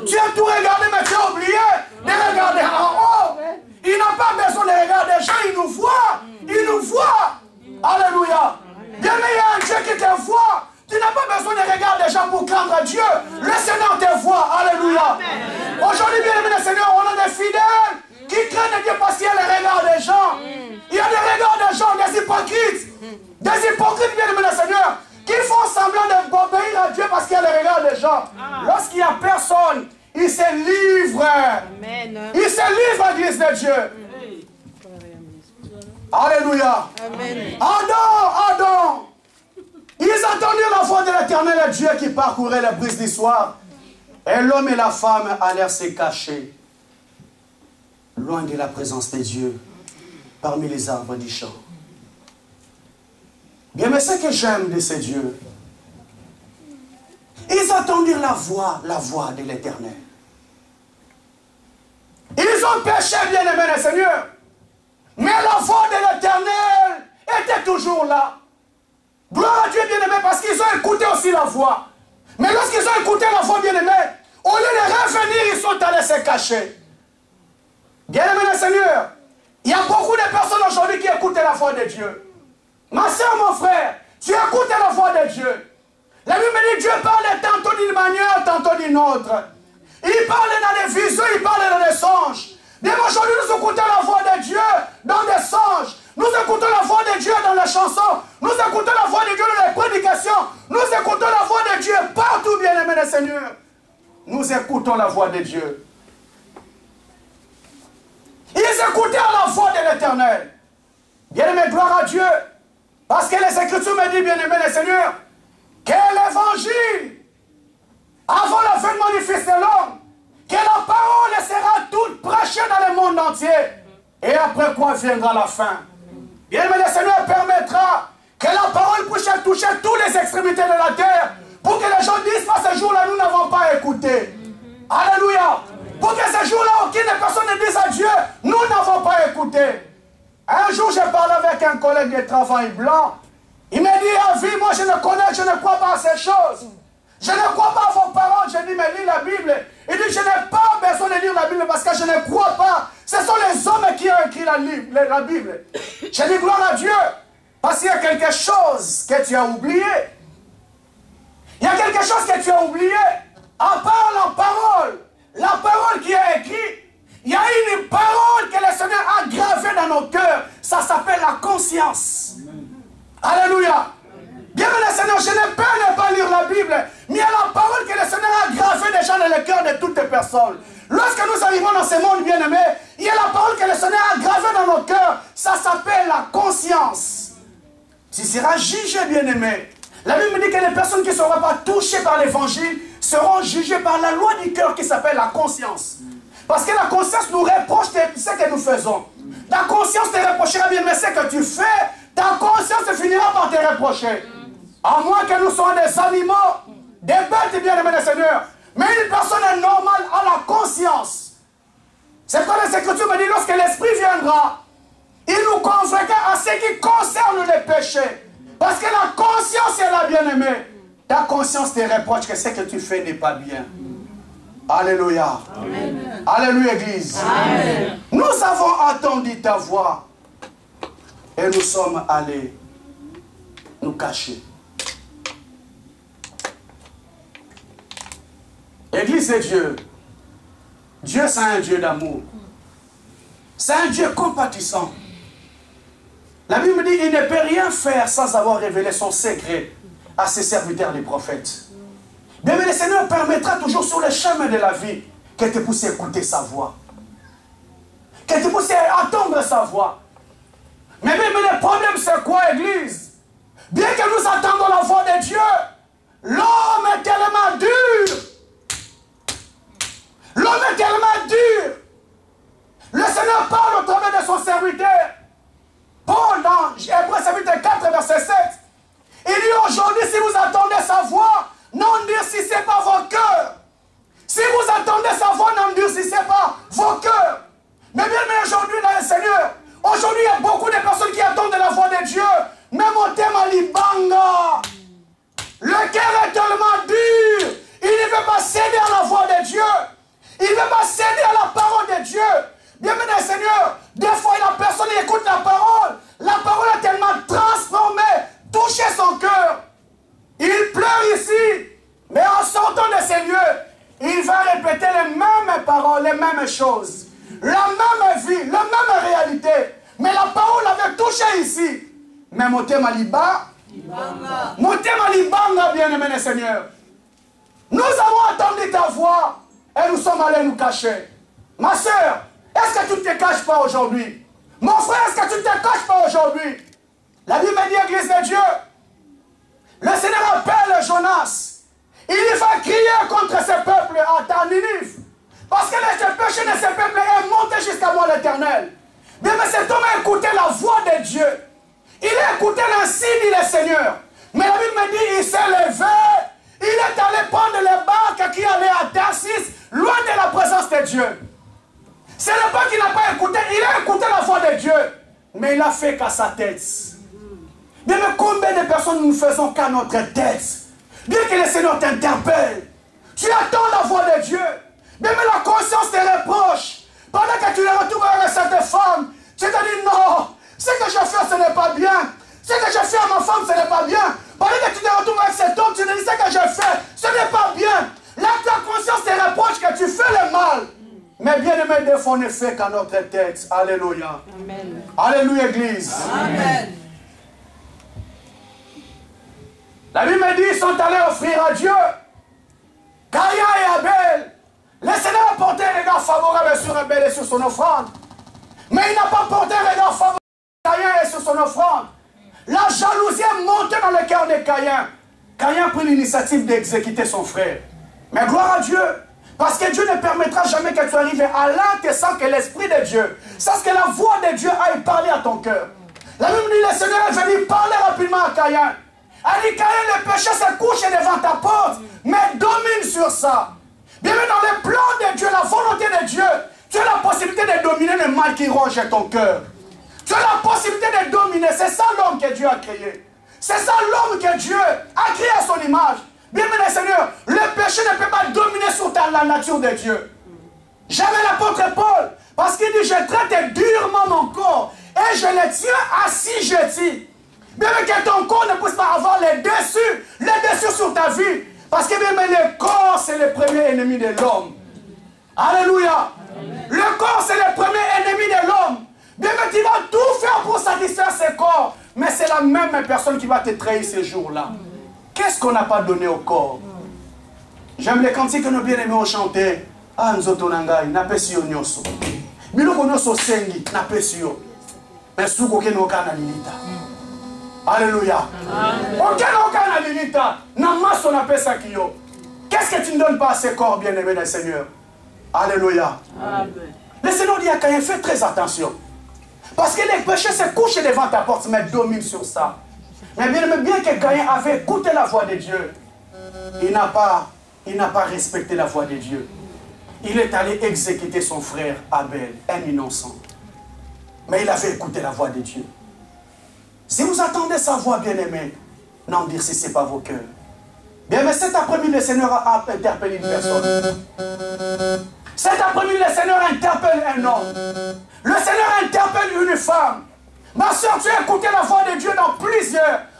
Tu as tout regardé, mais tu as oublié de regarder en haut. Il n'a pas besoin de regarder les gens, il nous voit. Il nous voit. Alléluia. Bien, mais il y a un Dieu qui te voit. Tu n'as pas besoin de regarder les gens pour craindre Dieu. Le Seigneur te voit. Alléluia. Aujourd'hui, bien aimé le Seigneur, on a des fidèles qui craignent Dieu parce qu'il y a les regards des gens. Il y a des regards des gens, des hypocrites. Des hypocrites, bien aimé le Seigneur, qui font semblant d'obéir à Dieu parce qu'il y a les regards des gens. Lorsqu'il n'y a personne, ils se livrent. Amen. Ils se livrent à l'église de Dieu. Alléluia. Amen. Adam. Ils entendirent la voix de l'Éternel Dieu qui parcourait la brise du soir. Et l'homme et la femme allèrent se cacher loin de la présence de Dieu, parmi les arbres du champ. Bien, mais ce que j'aime de ces dieux, ils entendirent la voix de l'Éternel. Ils ont péché, bien aimé le Seigneur. Mais la voix de l'Éternel était toujours là. Gloire à Dieu, bien aimé, parce qu'ils ont écouté aussi la voix. Mais lorsqu'ils ont écouté la voix, bien aimé, au lieu de revenir, ils sont allés se cacher. Bien aimé le Seigneur, il y a beaucoup de personnes aujourd'hui qui écoutent la voix de Dieu. Ma soeur, mon frère, tu écoutes la voix de Dieu. La Bible me dit, Dieu parle tantôt d'une manière, tantôt d'une autre. Il parle dans des visions, il parle dans des songes. Bien aujourd'hui, nous écoutons la voix de Dieu dans des songes. Nous écoutons la voix de Dieu dans les chansons. Nous écoutons la voix de Dieu dans les prédications. Nous écoutons la voix de Dieu partout, bien aimé le Seigneur. Nous écoutons la voix de Dieu. Ils écoutaient la voix de l'Éternel. Bien aimé, gloire à Dieu. Parce que les Écritures me disent, bien aimé le Seigneur, que l'évangile, avant l'avènement du Fils de l'homme, que la parole sera toute prêchée dans le monde entier. Et après quoi viendra la fin. Bien aimé le Seigneur permettra que la parole puisse toucher toutes les extrémités de la terre. Pour que les gens disent, pas ce jour-là, nous n'avons pas écouté. Alléluia. Pour que ce jour-là, aucune personne ne dise à Dieu, nous n'avons pas écouté. Un jour, j'ai parlé avec un collègue de travail blanc. Il me dit, ah vie, moi je ne crois pas à ces choses. Je ne crois pas à vos paroles. Je dis, mais lis la Bible. Il dit, je n'ai pas besoin de lire la Bible parce que je ne crois pas. Ce sont les hommes qui ont écrit la Bible. Je dis, gloire à Dieu. Parce qu'il y a quelque chose que tu as oublié. Il y a quelque chose que tu as oublié. À part la parole qui est écrite, il y a une parole que le Seigneur a gravée dans nos cœurs. Ça s'appelle la conscience. Alléluia. Bien-aimé le Seigneur, je ne peux ne pas lire la Bible, mais il y a la parole que le Seigneur a gravée déjà dans le cœur de toutes les personnes. Lorsque nous arrivons dans ce monde bien-aimé, il y a la parole que le Seigneur a gravée dans nos cœurs. Ça s'appelle la conscience. Tu seras jugé, bien-aimé. La Bible dit que les personnes qui ne seront pas touchées par l'évangile seront jugées par la loi du cœur qui s'appelle la conscience. Parce que la conscience nous reproche ce que nous faisons. Ta conscience te reprochera bien, mais ce que tu fais, ta conscience finira par te reprocher. À moins que nous soyons des animaux, des bêtes, bien-aimés du Seigneur. Mais une personne normale a la conscience. C'est quoi les Écritures me dit, lorsque l'Esprit viendra, il nous convaincra à ce qui concerne les péchés. Parce que la conscience est là, bien-aimé. Ta conscience te reproche que ce que tu fais n'est pas bien. Alléluia. Amen. Alléluia, Église. Amen. Nous avons entendu ta voix et nous sommes allés nous cacher. Église de Dieu. Dieu, c'est un Dieu d'amour. C'est un Dieu compatissant. La Bible dit qu'il ne peut rien faire sans avoir révélé son secret à ses serviteurs les prophètes. Bien, mais le Seigneur permettra toujours sur le chemin de la vie que tu puisses écouter sa voix. Que tu puisses entendre sa voix. Mais le problème c'est quoi, Église? Bien que nous attendons la voix de Dieu, l'homme est tellement dur. L'homme est tellement dur. Le Seigneur parle au travers de son serviteur. Paul dans Hébreux chapitre 4 verset 7. Il dit aujourd'hui si vous attendez sa voix, n'endurcissez pas vos cœurs. Si vous attendez sa voix, n'endurcissez pas vos cœurs. Mais bien aujourd'hui dans le Seigneur, aujourd'hui il y a beaucoup de personnes qui attendent la voix de Dieu. Même au thème à l'Ibanga. Le cœur est tellement dur. Il ne veut pas céder à la voix de Dieu. Il ne veut pas céder à la parole de Dieu. Bien aimé le Seigneur, des fois la personne écoute la parole est tellement transformée, touché son cœur. Il pleure ici, mais en sortant de ces lieux, il va répéter les mêmes paroles, les mêmes choses, la même vie, la même réalité. Mais la parole avait touché ici. Mais mon thème à l'Ibanga, bien aimé le Seigneur. Nous avons entendu ta voix et nous sommes allés nous cacher. Ma soeur, est-ce que tu ne te caches pas aujourd'hui? Mon frère, est-ce que tu ne te caches pas aujourd'hui? La Bible dit, Église de Dieu, le Seigneur appelle Jonas. Il va crier contre ce peuple à Ninive. Parce que le péché de ce peuple est monté jusqu'à moi l'Éternel. Bien, mais cet homme a écouté la voix de Dieu. Il a écouté l'ainsi dit le Seigneur. Mais la Bible me dit, il s'est levé. Il est allé prendre les barques qui allaient à Tarsis, loin de la présence de Dieu. Ce n'est pas qu'il n'a pas écouté, il a écouté la voix de Dieu. Mais il a fait qu'à sa tête. Bien, mais combien de personnes nous faisons qu'à notre tête? Bien que le Seigneur t'interpelle, tu attends la voix de Dieu. Bien, mais la conscience te reproche. Pendant que tu le retrouves avec cette femme, tu te dis non, ce que je fais, ce n'est pas bien. Ce que je fais à ma femme, ce n'est pas bien. Pendant que tu te retrouves avec cet homme, tu te dis ce que je fais, ce n'est pas bien. Là, ta conscience te reproche que tu fais le mal. Mais bien aimé, des fois, on ne fait qu'à notre tête. Alléluia. Amen. Alléluia, Église. Amen. La Bible me dit, ils sont allés offrir à Dieu Caïn et Abel. Le Seigneur a porté un regard favorable sur Abel et sur son offrande. Mais il n'a pas porté un regard favorable sur Caïn et sur son offrande. La jalousie est montée dans le cœur de Caïn. Caïn a pris l'initiative d'exécuter son frère. Mais gloire à Dieu. Parce que Dieu ne permettra jamais que tu arrives à l'âme sans que l'Esprit de Dieu, sans que la voix de Dieu aille parler à ton cœur. La Bible dit, le Seigneur est venu parler rapidement à Caïn. Elle dit, Caïn, le péché se couche devant ta porte, mais domine sur ça. Bien dans le plan de Dieu, la volonté de Dieu, tu as la possibilité de dominer le mal qui ronge ton cœur. Tu as la possibilité de dominer, c'est ça l'homme que Dieu a créé. C'est ça l'homme que Dieu a créé à son image. Bien-aimé Seigneur, le péché ne peut pas dominer sur la nature de Dieu. Jamais l'apôtre Paul, parce qu'il dit, je traite durement mon corps et je le tiens assujetti. Bien que ton corps ne puisse pas avoir les dessus sur ta vie. Parce que bien le corps, c'est le premier ennemi de l'homme. Alléluia. Amen. Le corps, c'est le premier ennemi de l'homme. Bien que tu vas tout faire pour satisfaire ce corps. Mais c'est la même personne qui va te trahir ce jour-là. Qu'est-ce qu'on n'a pas donné au corps? J'aime les cantiques que nos bien-aimés ont chanté. Ah, nous autres, n'a pas si on nyoso. Biloko nyoso sengi, n'a pas si on. Mais souko ke no kana limita. Alléluia. Aucun limita. Namaso n'a pas ça qui yo. Qu'est-ce que tu ne donnes pas à ce corps, bien-aimé du Seigneur? Alléluia. Amen. Le Seigneur dit à Caïn, fais très attention. Parce que les péchés se couchent devant ta porte, mais domine sur ça. Mais bien que Caïn avait écouté la voix de Dieu, il n'a pas respecté la voix de Dieu. Il est allé exécuter son frère Abel, un innocent. Mais il avait écouté la voix de Dieu. Si vous attendez sa voix, bien-aimé, n'endurcissez pas vos cœurs. Bien, mais cet après-midi, le Seigneur a interpellé une personne. Cet après-midi, le Seigneur interpelle un homme. Le Seigneur interpelle une femme. Ma soeur, tu as écouté la voix de Dieu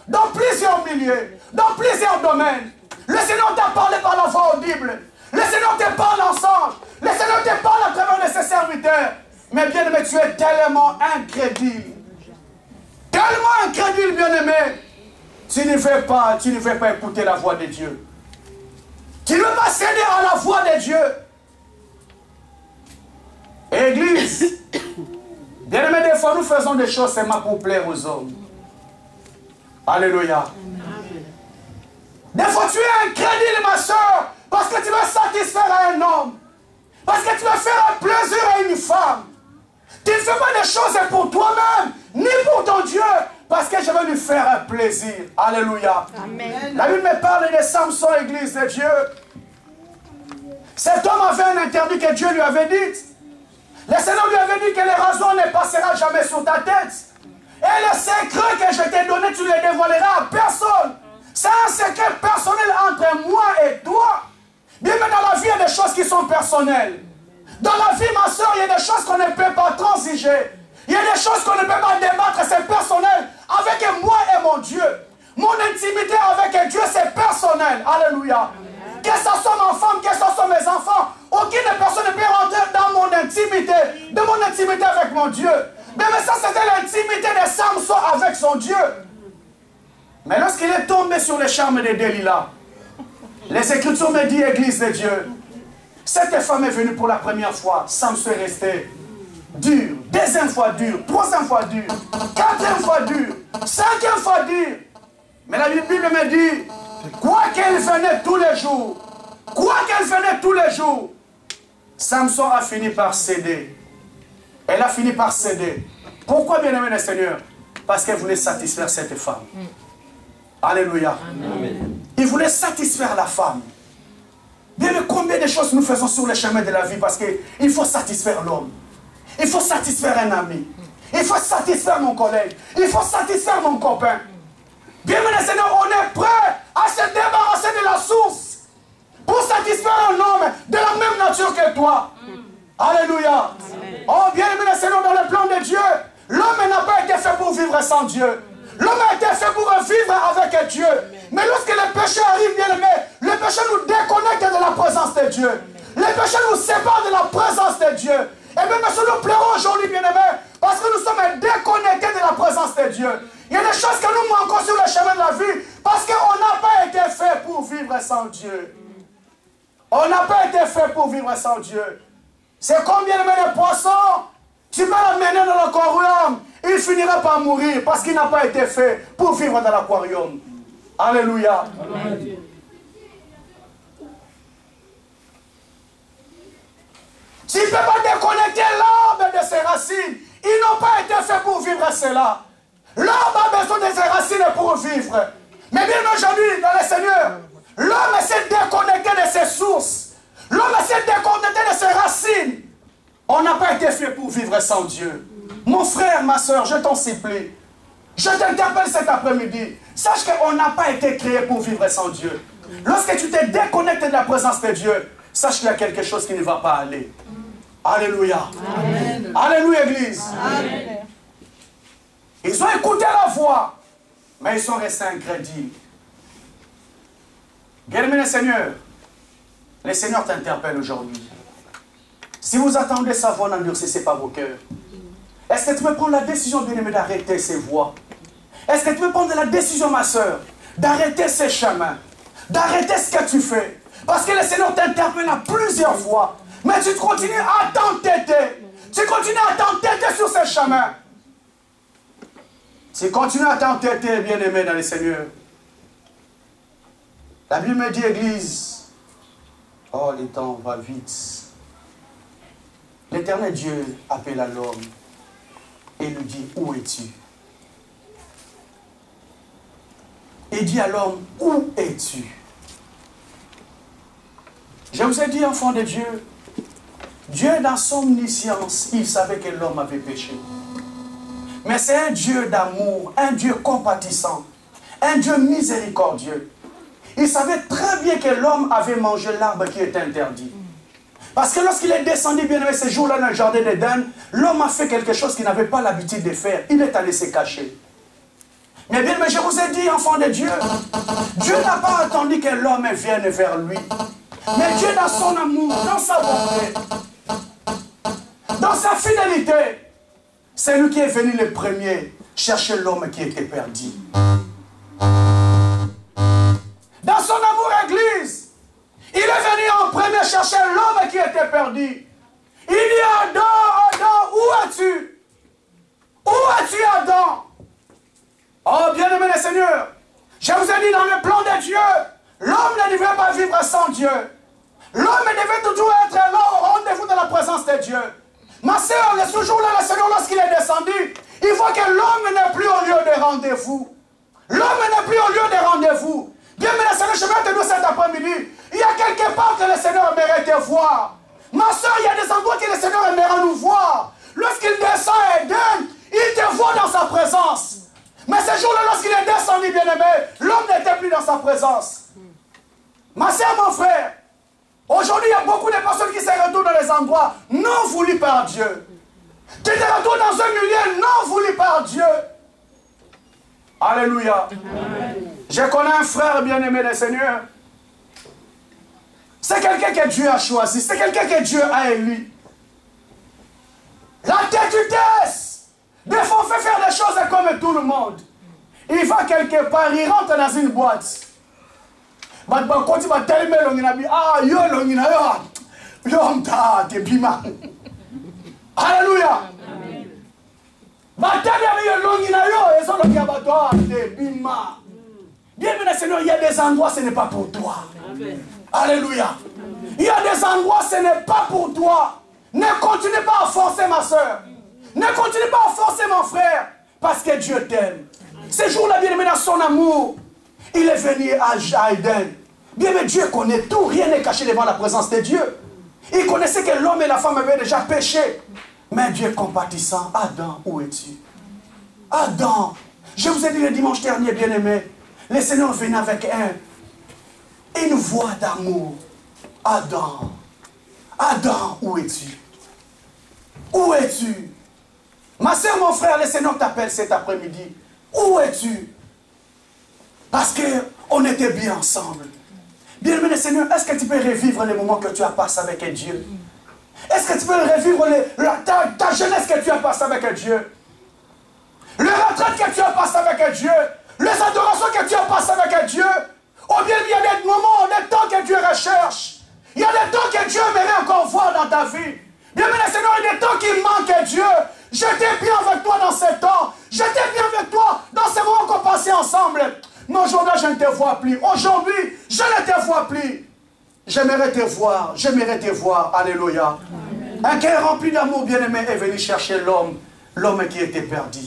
dans plusieurs milieux, dans plusieurs domaines. Le Seigneur t'a parlé par la voix audible. Le Seigneur te parle en songe. Le Seigneur te parle à travers de ses serviteurs. Mais bien-aimé, tu es tellement incrédule. Tellement incrédule, bien-aimé. Tu ne veux pas écouter la voix de Dieu. Tu ne veux pas céder à la voix de Dieu. Église, bien-aimé, des fois nous faisons des choses seulement pour plaire aux hommes. Alléluia. Des fois tu es incrédule, ma soeur, parce que tu veux satisfaire à un homme. Parce que tu veux faire un plaisir à une femme. Tu ne fais pas des choses pour toi-même, ni pour ton Dieu, parce que je veux lui faire un plaisir. Alléluia. Amen. La Bible me parle de Samson, église de Dieu. Cet homme avait un interdit que Dieu lui avait dit. Le Seigneur lui avait dit que les rasoirs ne passera jamais sur ta tête. Et le secret que je t'ai donné, tu ne le dévoileras à personne. C'est un secret personnel entre moi et toi. Bien, mais dans la vie, il y a des choses qui sont personnelles. Dans la vie, ma soeur, il y a des choses qu'on ne peut pas transiger. Il y a des choses qu'on ne peut pas débattre, c'est personnel. Avec moi et mon Dieu. Mon intimité avec Dieu, c'est personnel. Alléluia. Que ce soit ma femme, que ce soit mes enfants, aucune personne ne peut rentrer dans mon intimité, de mon intimité avec mon Dieu. Mais ça, c'était l'intimité de Samson avec son Dieu. Mais lorsqu'il est tombé sur les charmes de Delilah, les Écritures me disent, Église de Dieu, cette femme est venue pour la première fois, Samson est resté dur, deuxième fois dur, troisième fois dur, quatrième fois dur, cinquième fois dur. Mais la Bible me dit, quoi qu'elle venait tous les jours, Samson a fini par céder. Elle a fini par céder. Pourquoi, bien-aimé le Seigneur? Parce qu'elle voulait satisfaire cette femme. Alléluia. Amen. Il voulait satisfaire la femme. Bien, mais combien de choses nous faisons sur le chemin de la vie parce qu'il faut satisfaire l'homme. Il faut satisfaire un ami. Il faut satisfaire mon collègue. Il faut satisfaire mon copain. Bien, mais le Seigneur, on est prêt à se débarrasser de la source pour satisfaire un homme de la même nature que toi. Alléluia. Amen. Oh, bien aimé le Seigneur, dans le plan de Dieu, l'homme n'a pas été fait pour vivre sans Dieu. L'homme a été fait pour vivre avec Dieu. Mais lorsque le péché arrive, bien aimé, le péché nous déconnecte de la présence de Dieu. Le péché nous sépare de la présence de Dieu. Et même si nous pleurons aujourd'hui, bien aimé, parce que nous sommes déconnectés de la présence de Dieu. Il y a des choses que nous manquons sur le chemin de la vie parce qu'on n'a pas été fait pour vivre sans Dieu. On n'a pas été fait pour vivre sans Dieu. C'est comme bien aimé le poisson. Tu peux l'amener dans l'aquarium, il finira par mourir parce qu'il n'a pas été fait pour vivre dans l'aquarium. Alléluia. Amen. Tu ne peux pas déconnecter l'arbre de ses racines. Ils n'ont pas été faits pour vivre cela. L'arbre a besoin de ses racines pour vivre. Mais bien aujourd'hui, dans le Seigneur, l'homme s'est déconnecté de ses sources. L'homme s'est déconnecté de ses racines. On n'a pas été fait pour vivre sans Dieu. Mon frère, ma soeur, je t'en supplie. Je t'interpelle cet après-midi. Sache qu'on n'a pas été créé pour vivre sans Dieu. Lorsque tu t'es déconnecté de la présence de Dieu, sache qu'il y a quelque chose qui ne va pas aller. Alléluia. Amen. Alléluia, Église. Amen. Ils ont écouté la voix, mais ils sont restés incrédules. Bien-aimé le Seigneur t'interpelle aujourd'hui. Si vous attendez sa voix, n'endurcissez pas vos cœurs. Est-ce que tu peux prendre la décision, bien-aimé, d'arrêter ces voix? Est-ce que tu peux prendre la décision, ma soeur, d'arrêter ces chemins, d'arrêter ce que tu fais? Parce que le Seigneur t'interpelle à plusieurs fois. Mais tu continues à t'entêter. Tu continues à t'entêter sur ces chemins. Tu continues à t'entêter, bien-aimé dans le Seigneur. La Bible me dit, Église, oh, les temps vont vite. L'Éternel Dieu appelle à l'homme et lui dit, où es-tu? Il dit à l'homme, où es-tu? Je vous ai dit, enfant de Dieu, Dieu dans son omniscience, il savait que l'homme avait péché. Mais c'est un Dieu d'amour, un Dieu compatissant, un Dieu miséricordieux. Il savait très bien que l'homme avait mangé l'arbre qui était interdit. Parce que lorsqu'il est descendu, bien aimé, ce jour-là dans le jardin d'Éden, l'homme a fait quelque chose qu'il n'avait pas l'habitude de faire. Il est allé se cacher. Mais bien aimé, je vous ai dit, enfant de Dieu, Dieu n'a pas attendu que l'homme vienne vers lui. Mais Dieu, dans son amour, dans sa bonté, dans sa fidélité, c'est lui qui est venu le premier chercher l'homme qui était perdu. Dans son amour, Église, il est venu en premier chercher l'homme qui était perdu. Il dit, Adam, Adam, où es-tu? Où es-tu, Adam? Oh, bien-aimé le Seigneur, je vous ai dit dans le plan de Dieu, l'homme ne devait pas vivre sans Dieu. L'homme devait toujours être là au rendez-vous de la présence de Dieu. Ma soeur, ce jour-là, le Seigneur, lorsqu'il est descendu, il voit que l'homme n'est plus au lieu de rendez-vous. L'homme n'est plus au lieu de rendez-vous. Bien, mais le Seigneur, je vais te dire cet après-midi, il y a quelque part que le Seigneur aimerait te voir. Ma soeur, il y a des endroits que le Seigneur aimerait nous voir. Lorsqu'il descend à Éden, il te voit dans sa présence. Mais ce jour-là, lorsqu'il est descendu, bien-aimé, l'homme n'était plus dans sa présence. Ma soeur, mon frère, aujourd'hui, il y a beaucoup de personnes qui se retrouvent dans les endroits non voulus par Dieu. Tu te retrouves dans un milieu non voulu par Dieu. Alléluia. Amen. Je connais un frère bien-aimé du Seigneur. C'est quelqu'un que Dieu a choisi. C'est quelqu'un que Dieu a élu. La têtudesse. Des fois, on fait faire des choses comme tout le monde. Il va quelque part, il rentre dans une boîte. Alléluia. Bien, mais Seigneur, il y a des endroits, ce n'est pas pour toi. Alléluia. Il y a des endroits, ce n'est pas pour toi. Ne continue pas à forcer, ma soeur. Ne continue pas à forcer, mon frère. Parce que Dieu t'aime. Ce jour-là, bien aimé, dans son amour, il est venu à Éden. Bien, mais Dieu connaît tout. Rien n'est caché devant la présence de Dieu. Il connaissait que l'homme et la femme avaient déjà péché. Mais Dieu est compatissant. Adam, où es-tu? Adam, je vous ai dit le dimanche dernier, bien aimé, le Seigneur venait avec une voix d'amour. Adam, Adam, où es-tu? Où es-tu? Ma soeur, mon frère, le Seigneur t'appelle cet après-midi. Où es-tu? Parce qu'on était bien ensemble. Bien-aimé Seigneur, est-ce que tu peux revivre les moments que tu as passés avec Dieu? Est-ce que tu peux revivre ta jeunesse que tu as passée avec Dieu? Le retraite que tu as passé avec Dieu? Les adorations que tu as passées avec Dieu? Ou bien il y a des moments, des temps que Dieu recherche. Il y a des temps que Dieu aimerait encore voir dans ta vie. Bien-aimé Seigneur, il y a des temps qui manquent Dieu. J'étais bien avec toi dans ces temps. J'étais bien avec toi dans ces moments qu'on passait ensemble. Mais aujourd'hui, je ne te vois plus. Aujourd'hui, je ne te vois plus. J'aimerais te voir. J'aimerais te voir. Alléluia. Amen. Un cœur rempli d'amour, bien-aimé, est venu chercher l'homme qui était perdu.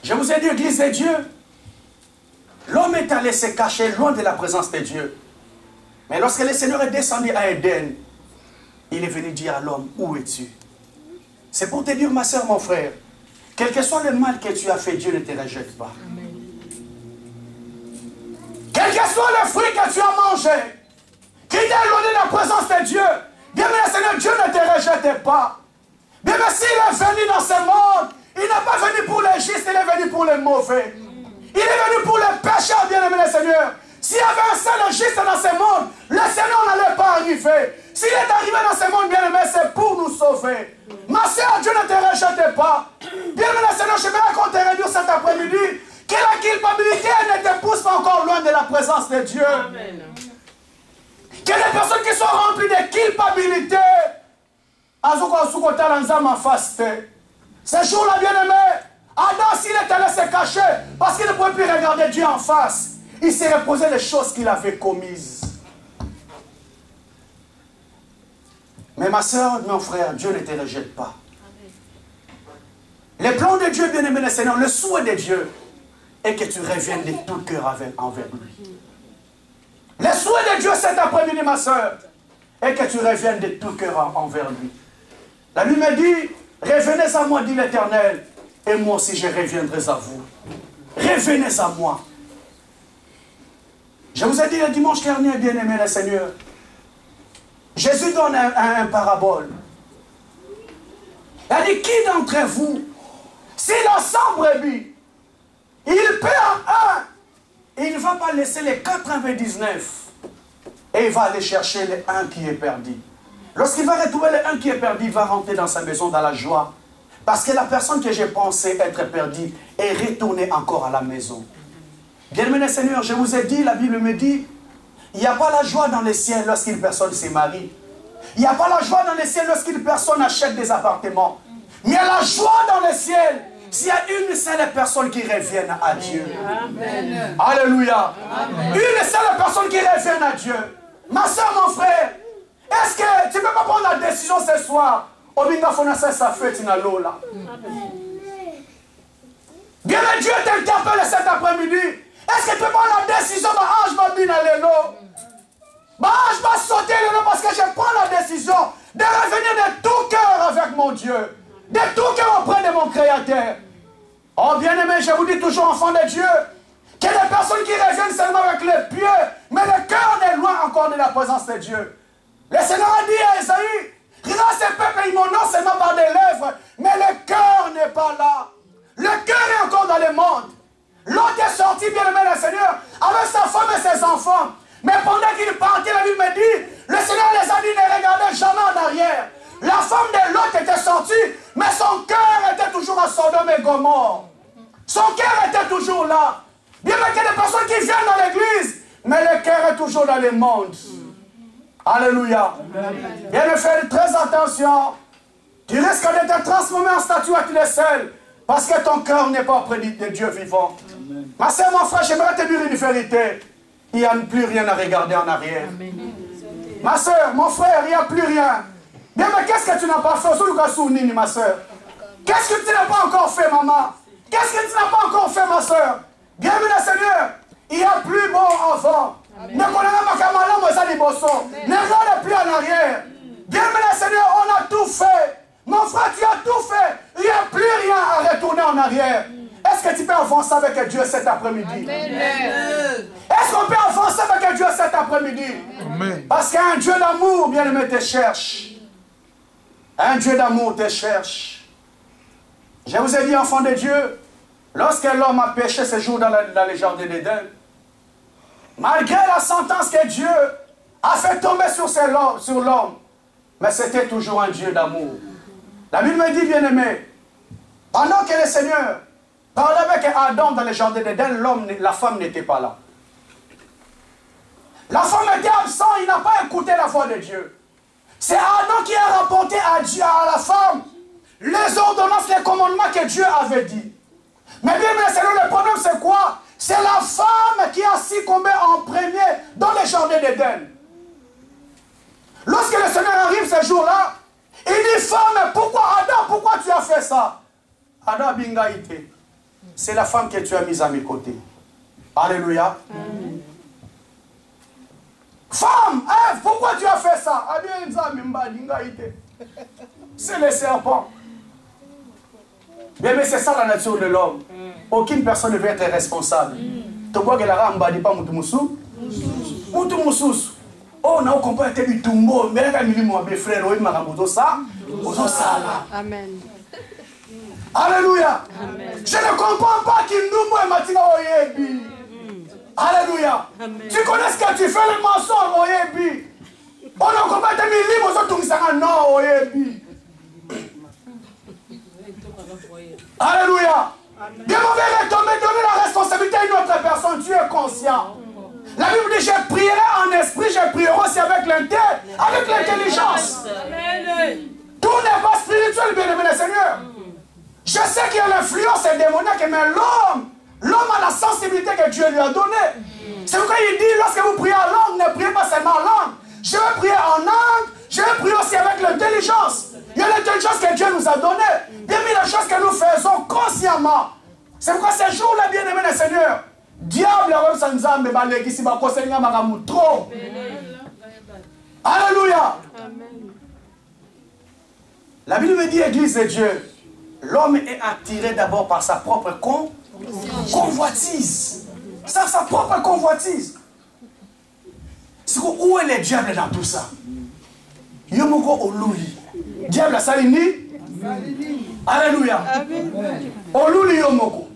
Je vous ai dit, Église de Dieu, l'homme est allé se cacher loin de la présence de Dieu. Mais lorsque le Seigneur est descendu à Éden, il est venu dire à l'homme, où es-tu? C'est pour te dire, ma soeur, mon frère, Quel que soit le mal que tu as fait, Dieu ne te rejette pas. Quel que soit le fruit que tu as mangé, qui t'a éloigné de la présence de Dieu, bien mais Seigneur, Dieu ne te rejette pas. Bien mais s'il est venu dans ce monde, il n'est pas venu pour les justes, il est venu pour les mauvais. Il est venu pour les pécheurs, bien aimé le Seigneur. S'il y avait un seul juste dans ce monde, le Seigneur n'allait pas arriver. S'il est arrivé dans ce monde, bien aimé, c'est pour nous sauver. Ma soeur, Dieu ne te rejette pas. Bien aimé le Seigneur, je vais qu'on te réduire cet après-midi. Que la culpabilité ne te pousse pas encore loin de la présence de Dieu. Amen. Que les personnes qui sont remplies de culpabilité, ce jour-là, bien aimé, Adam, s'il était allé se cacher, parce qu'il ne pouvait plus regarder Dieu en face, il s'est reposé les choses qu'il avait commises. Mais ma soeur, mon frère, Dieu ne te rejette pas. Les plans de Dieu, bien aimé le Seigneur, le souhait de Dieu est que tu reviennes de tout cœur envers lui. Le souhait de Dieu cet après-midi, ma soeur, est que tu reviennes de tout cœur envers lui. La Bible me dit, revenez à moi, dit l'Éternel, et moi aussi je reviendrai à vous. Revenez à moi. Je vous ai dit le dimanche dernier, bien aimé le Seigneur, Jésus donne un parabole. Il a dit, qui d'entre vous, s'il a 100 brebis, il perd un, et il ne va pas laisser les 99, et il va aller chercher le un qui est perdu. Lorsqu'il va retrouver le un qui est perdu, il va rentrer dans sa maison dans la joie. Parce que la personne que j'ai pensé être perdue est retournée encore à la maison. Bien-aimé Seigneur, je vous ai dit, la Bible me dit, il n'y a pas la joie dans les ciels lorsqu'une personne se marie. Il n'y a pas la joie dans les ciels lorsqu'une personne achète des appartements. Mais il y a la joie dans les ciels s'il y a une seule personne qui revienne à Dieu. Amen. Alléluia. Amen. Une seule personne qui revienne à Dieu. Ma soeur, mon frère, est-ce que tu ne peux pas prendre la décision ce soir? Bien, Dieu t'interpelle cet après-midi. Est-ce que tu peux prendre la décision de je vais bien aller là? Je vais sauter là parce que je prends la décision de revenir de tout cœur avec mon Dieu. De tout cœur auprès de mon Créateur. Oh bien-aimé, je vous dis toujours, enfant de Dieu, qu'il y a des personnes qui reviennent seulement avec les pieds, mais le cœur est loin encore de la présence de Dieu. Le Seigneur a dit à Esaïe, regarde ce peuple, ils m'honorent seulement par des lèvres, mais le cœur n'est pas là. Le cœur est encore dans le monde. L'autre est sorti, bien-aimé, le Seigneur, avec sa femme et ses enfants. Mais pendant qu'il partait, la Bible me dit, le Seigneur les a dit ne regardez jamais en arrière. La femme de l'autre était sortie, mais son cœur était toujours à Sodome et Gomorrhe. Son cœur était toujours là. Bien qu'il y ait des personnes qui viennent dans l'église, mais le cœur est toujours dans le monde. Alléluia. Bien me faire très attention. Tu risques de te transformer en statue à tous les seuls, parce que ton cœur n'est pas auprès de Dieu vivant. Amen. Ma soeur, mon frère, j'aimerais te dire une vérité. Il n'y a plus rien à regarder en arrière. Amen. Ma soeur, mon frère, il n'y a plus rien. Bien, mais qu'est-ce que tu n'as pas fait, ma soeur? Qu'est-ce que tu n'as pas encore fait, maman? Qu'est-ce que tu n'as pas encore fait, ma soeur? Bien, mais le Seigneur, il y a plus bon avant. Ne regarde plus en arrière. Bien, mais le Seigneur, on a tout fait. Mon frère, tu as tout fait. Il n'y a plus rien à retourner en arrière. Est-ce que tu peux avancer avec Dieu cet après-midi? Est-ce qu'on peut avancer avec Dieu cet après-midi? Parce qu'un Dieu d'amour, bien aimé, te cherche. Un Dieu d'amour te cherche. Je vous ai dit, enfant de Dieu, lorsque l'homme a péché ce jour dans les jardins d'Éden, malgré la sentence que Dieu a fait tomber sur l'homme, mais c'était toujours un Dieu d'amour. La Bible me dit, bien-aimé, pendant que le Seigneur parlait avec Adam dans les jardins d'Éden, la femme n'était pas là. La femme était absente, il n'a pas écouté la voix de Dieu. C'est Adam qui a rapporté à Dieu, à la femme, les ordonnances, les commandements que Dieu avait dit. Mais bien, le problème c'est quoi? C'est la femme qui a succombé en premier dans les jardins d'Éden. Lorsque le Seigneur arrive ce jour-là, il dit, femme, pourquoi Adam, pourquoi tu as fait ça? Adam Bingaïté, c'est la femme que tu as mise à mes côtés. Alléluia. Amen. Femme, Ève, pourquoi tu as fait ça? C'est le serpent. Bien, mais c'est ça la nature de l'homme. Aucune personne ne veut être responsable. Tu vois que la ramba n'est pas Moutoumoussou. Moutoumoussou. Oh, on a compris que tu tombeau. Mais là, il m'a dit, frère, il m'a dit ça. Amen. Alléluia. Je ne comprends pas qu'il nous m'a dit Oyebi. Alléluia. Tu connais ce que tu fais, le mensonge, Oyebi. On a compris que tu m'as dit non, Oyebi. Alléluia. Dieu m'avait retombé, donner la responsabilité à une autre personne. Tu es conscient. La Bible dit, je prierai en esprit, je prierai aussi avec l'intelligence. Tout n'est pas spirituel, bien aimé le Seigneur. Je sais qu'il y a l'influence démoniaque, mais l'homme a la sensibilité que Dieu lui a donnée. C'est pourquoi il dit, lorsque vous priez en langue, ne priez pas seulement en langue. Je vais prier en langue, je vais prier aussi avec l'intelligence. Il y a l'intelligence que Dieu nous a donnée. Bien mis les choses que nous faisons consciemment. C'est pourquoi ces jours-là, bien aimé le Seigneur, diable, alléluia. La Bible me dit, Église de Dieu, l'homme est attiré d'abord par sa propre convoitise. Sa propre convoitise. C'est où est le diable dans tout ça? Yomoko Oluli. Diable Salini. Alléluia. Oluli Yomoko.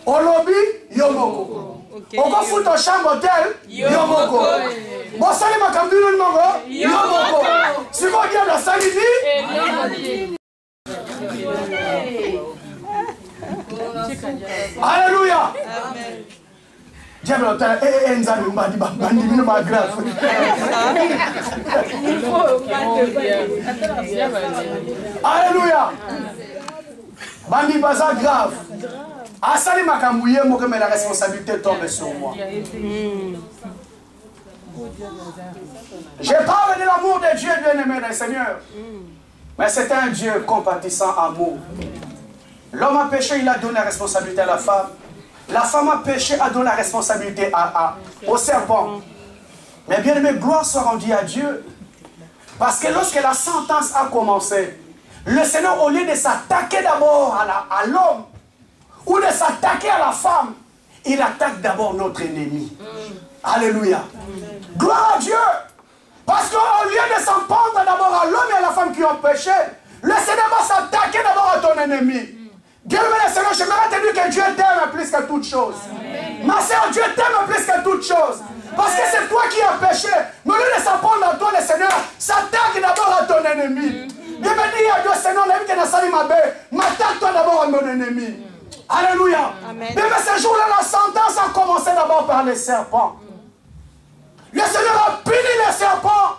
Olobi Yomoko. Oko futo chambre d'hôtel Yomoko. Bon sali makambino Yomoko. Yomoko. Si vous diable Salini. Alléluia. Diable hôtel Nzambi mbadi bandi bino ba grave. Alléluia. Bandi baza grave. Asali makambouye mo que la responsabilité tombe sur moi. Je parle de l'amour de Dieu, bien-aimé du Seigneur. Mais c'est un Dieu compatissant, amour. L'homme a péché, il a donné la responsabilité à la femme. La femme a péché, a donné la responsabilité au serpent. Mais bien aimé, gloire soit rendue à Dieu. Parce que lorsque la sentence a commencé, le Seigneur, au lieu de s'attaquer d'abord à l'homme, ou de s'attaquer à la femme, il attaque d'abord notre ennemi. Alléluia. Gloire à Dieu. Parce qu'au lieu de s'en prendre d'abord à l'homme et à la femme qui ont péché, le Seigneur va s'attaquer d'abord à ton ennemi. Dieu le Seigneur, je m'aimerais te dire que Dieu t'aime plus que toute chose. Ma soeur, Dieu t'aime plus que toute chose. Parce que c'est toi qui as péché. Mais au lieu de s'en prendre à toi, le Seigneur s'attaque d'abord à ton ennemi. Dieu me dit à Dieu, Seigneur, m'attaque-toi d'abord à mon ennemi. Alléluia. Mais ce jour-là, la sentence a commencé d'abord par les serpents. Le Seigneur a puni les serpents.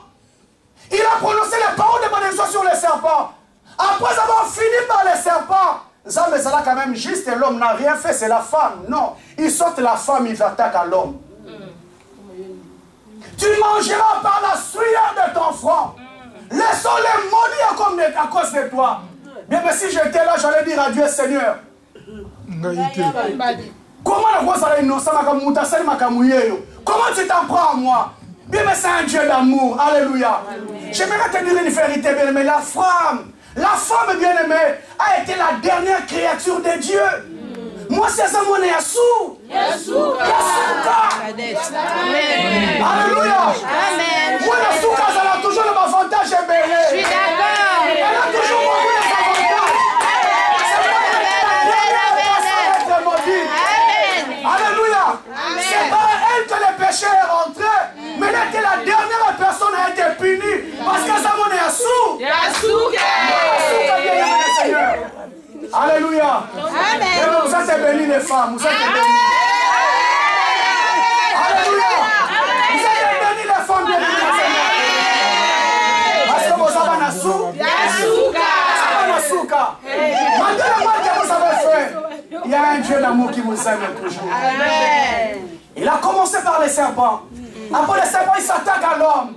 Il a prononcé les paroles de malédiction sur les serpents. Après avoir fini par les serpents, ça, mais ça là quand même juste, l'homme n'a rien fait, c'est la femme. Non, il saute la femme, il attaque à l'homme. Tu mangeras par la sueur de ton front. Laissons-les maudits à cause de toi. Bien, mais si j'étais là, j'allais dire à Dieu, Seigneur. Comment tu t'en prends à moi? Bien, mais c'est un Dieu d'amour. Alléluia. J'aimerais te dire une vérité, bien aimé. La femme bien-aimée a été la dernière créature de Dieu. Moi, c'est ça, mon Yassou. Yasuka. Alléluia. Amen. Moi, Yasuka, ça a toujours l'avantage et belé. Je suis d'accord. Elle a toujours beaucoup d'avantages. Alléluia. C'est pas elle que le péché est rentré, mais elle était la dernière personne à être punie. Parce que ça, mon Yassou. Yasuka, bien-aimé le Seigneur. Alléluia. Amen. Vous êtes bénis les femmes. Vous êtes bénis. Alléluia. Vous êtes bénis les femmes, bien aimées le Seigneur. Parce que vous avez un sou. Yasuka. Malgré le mal que vous avez fait, il y a un Dieu d'amour qui vous aime toujours. Amen. Il a commencé par les serpents. Après les serpents, il s'attaque à l'homme.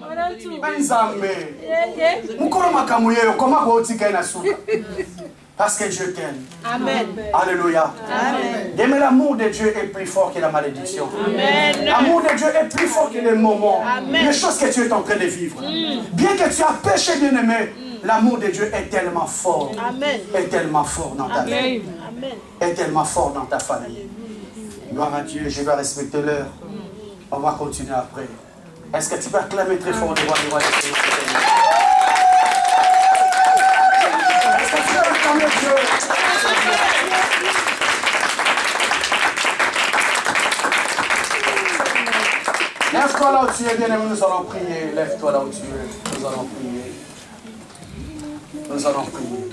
Parce que Dieu t'aime. Amen. Alléluia. Amen. Mais l'amour de Dieu est plus fort que la malédiction. L'amour de Dieu est plus fort que les moments, les choses que tu es en train de vivre. Bien que tu as péché, bien-aimé, L'amour de Dieu est tellement fort. Amen. Est tellement fort dans ta vie. Amen. Est tellement fort dans ta famille. Gloire à Dieu, je vais respecter l'heure. On va continuer après. Est-ce que tu peux acclamer très fort le roi du roi des Seigneurs? Est-ce que tu peux acclamer Dieu? Lève-toi là où tu es, bien-aimé, nous allons prier. Lève-toi là où tu es, nous allons prier. Nous allons prier.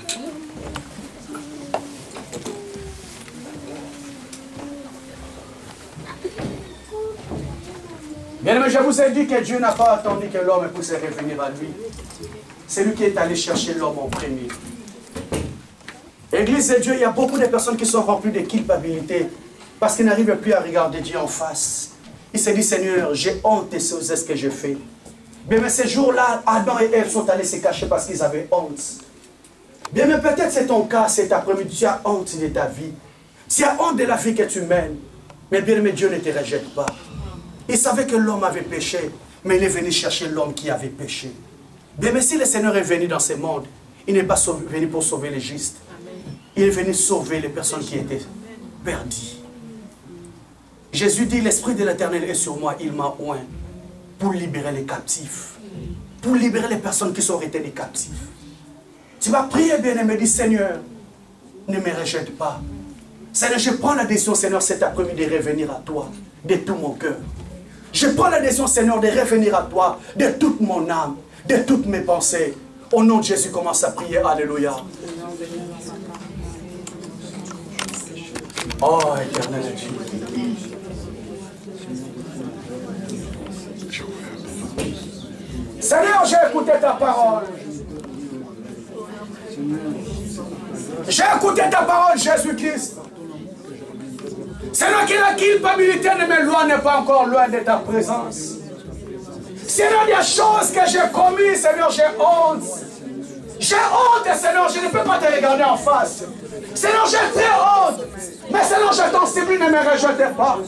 Bien-aimé, je vous ai dit que Dieu n'a pas attendu que l'homme puisse revenir à lui. C'est lui qui est allé chercher l'homme en premier. Église de Dieu, il y a beaucoup de personnes qui sont remplies de culpabilité parce qu'ils n'arrivent plus à regarder Dieu en face. Il se dit, Seigneur, j'ai honte de ce que j'ai fait. Bien, mais ces jours-là, Adam et Ève sont allés se cacher parce qu'ils avaient honte. Bien, mais peut-être c'est ton cas cet après-midi, tu as honte de ta vie. Tu as honte de la vie que tu mènes. Mais bien, mais Dieu ne te rejette pas. Il savait que l'homme avait péché, mais il est venu chercher l'homme qui avait péché. Bien, mais si le Seigneur est venu dans ce monde, il n'est pas venu pour sauver les justes. Il est venu sauver les personnes qui étaient perdues. Jésus dit, l'Esprit de l'Éternel est sur moi, il m'a oint pour libérer les captifs, pour libérer les personnes qui sont retenues captives. Tu vas prier, bien-aimé, dis, Seigneur, ne me rejette pas. Seigneur, je prends la décision, Seigneur, cet après-midi de revenir à toi, de tout mon cœur. Je prends la décision, Seigneur, de revenir à toi, de toute mon âme, de toutes mes pensées. Au nom de Jésus, commence à prier, alléluia. Oh, éternel Dieu. Seigneur, j'ai écouté ta parole. J'ai écouté ta parole, Jésus-Christ. Seigneur, que la culpabilité de mes lois n'est pas encore loin de ta présence. Seigneur, il y a des choses que j'ai commises, Seigneur, j'ai honte. J'ai honte, Seigneur, je ne peux pas te regarder en face. Seigneur, j'ai très honte. Mais Seigneur, je t'en supplie, ne me rejette pas.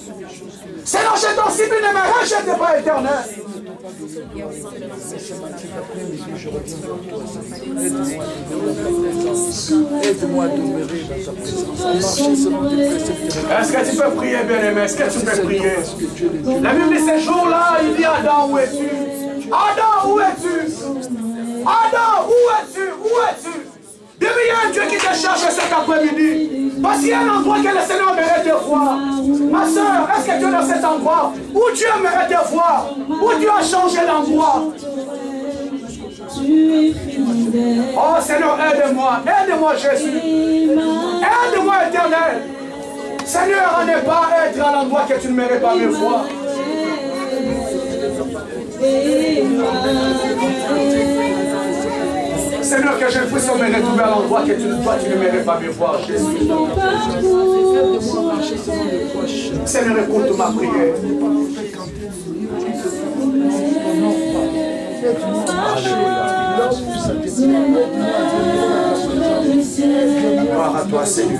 Seigneur, je t'en supplie, ne me rejette pas, éternel. Aide-moi à demeurer dans ta présence, à marcher selon tes préceptes. Est-ce que tu peux prier, bien-aimé? Est-ce que tu peux prier? La Bible dit, ces jours-là, il dit, Adam, où es-tu? Adam, où es-tu? Adam, où es-tu? Où es-tu? Bien, il y a un Dieu qui te cherche cet après-midi. Parce qu'il y a un endroit que le Seigneur mérite de voir. Ma soeur, est-ce que tu es dans cet endroit où Dieu mérite de voir? Où Dieu a changé l'endroit? Oh Seigneur, aide-moi. Aide-moi, Jésus. Aide-moi, éternel. Seigneur, à ne pas être à l'endroit que tu ne mérites pas me voir. Seigneur, que je puisse me retrouver à l'endroit que toi tu ne mérites pas me voir, Jésus. Seigneur, écoute ma prière. Gloire à toi, Seigneur.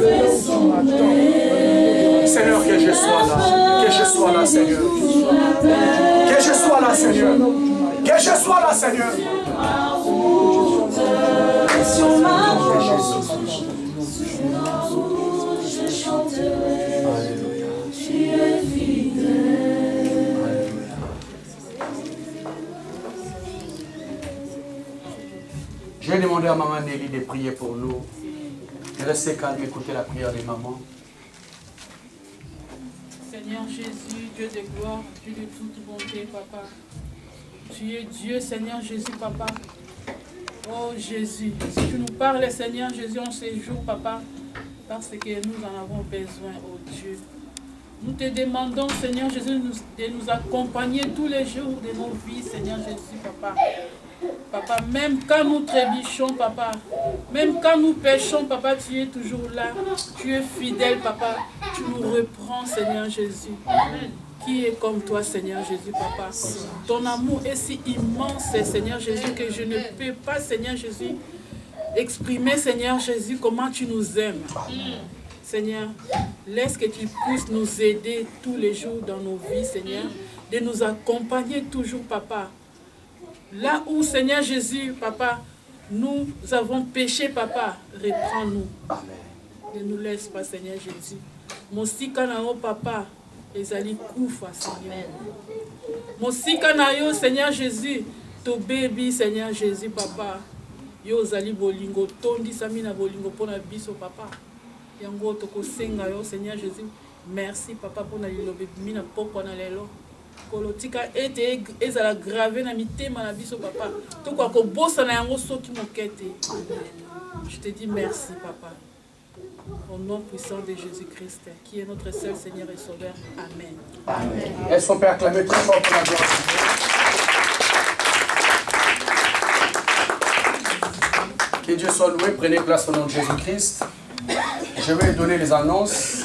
Seigneur, que je sois là. Que je sois là, Seigneur. Que je sois là, Seigneur. Que je sois là, Seigneur. J'ai demandé à maman Nelly de prier pour nous. Restez calme, écoutez la prière de maman. Seigneur Jésus, Dieu de gloire, Dieu de toute bonté, Papa. Tu es Dieu, Seigneur Jésus, Papa. Oh Jésus, si tu nous parles, Seigneur Jésus, en ces jours, Papa, parce que nous en avons besoin, oh Dieu. Nous te demandons, Seigneur Jésus, de nous accompagner tous les jours de nos vies, Seigneur Jésus, Papa. Papa, même quand nous trébuchons, Papa, même quand nous péchons, Papa, tu es toujours là. Tu es fidèle, Papa. Tu nous reprends, Seigneur Jésus. Qui est comme toi, Seigneur Jésus, Papa? Ton amour est si immense, Seigneur Jésus, que je ne peux pas, Seigneur Jésus, exprimer, Seigneur Jésus, comment tu nous aimes. Seigneur, laisse que tu puisses nous aider tous les jours dans nos vies, Seigneur, de nous accompagner toujours, Papa. Là où, Seigneur Jésus, Papa, Nous avons péché, papa. Reprends-nous. Amen. Ne nous laisse pas, Seigneur Jésus. Mon sika na yo, papa, ezali kufa, Seigneur. Mon sika na yo, Seigneur Jésus, to baby, Seigneur Jésus, papa. Yo zali bolingo, tondi samina bolingo pona biso, papa. Yango toko senga yo, Seigneur Jésus. Merci, papa, pour la lilobe, mina poko na lelo. Kolotika ete ezala gravé na mitema na biso, papa. Toko ako bossa na yango soki mokete. Je te dis merci, papa. Au nom puissant de Jésus-Christ, qui est notre seul Seigneur et Sauveur. Amen. Amen. Est-ce qu'on peut acclamer très fort pour la gloire de Dieu? Que Dieu soit loué. Prenez place au nom de Jésus-Christ. Je vais donner les annonces.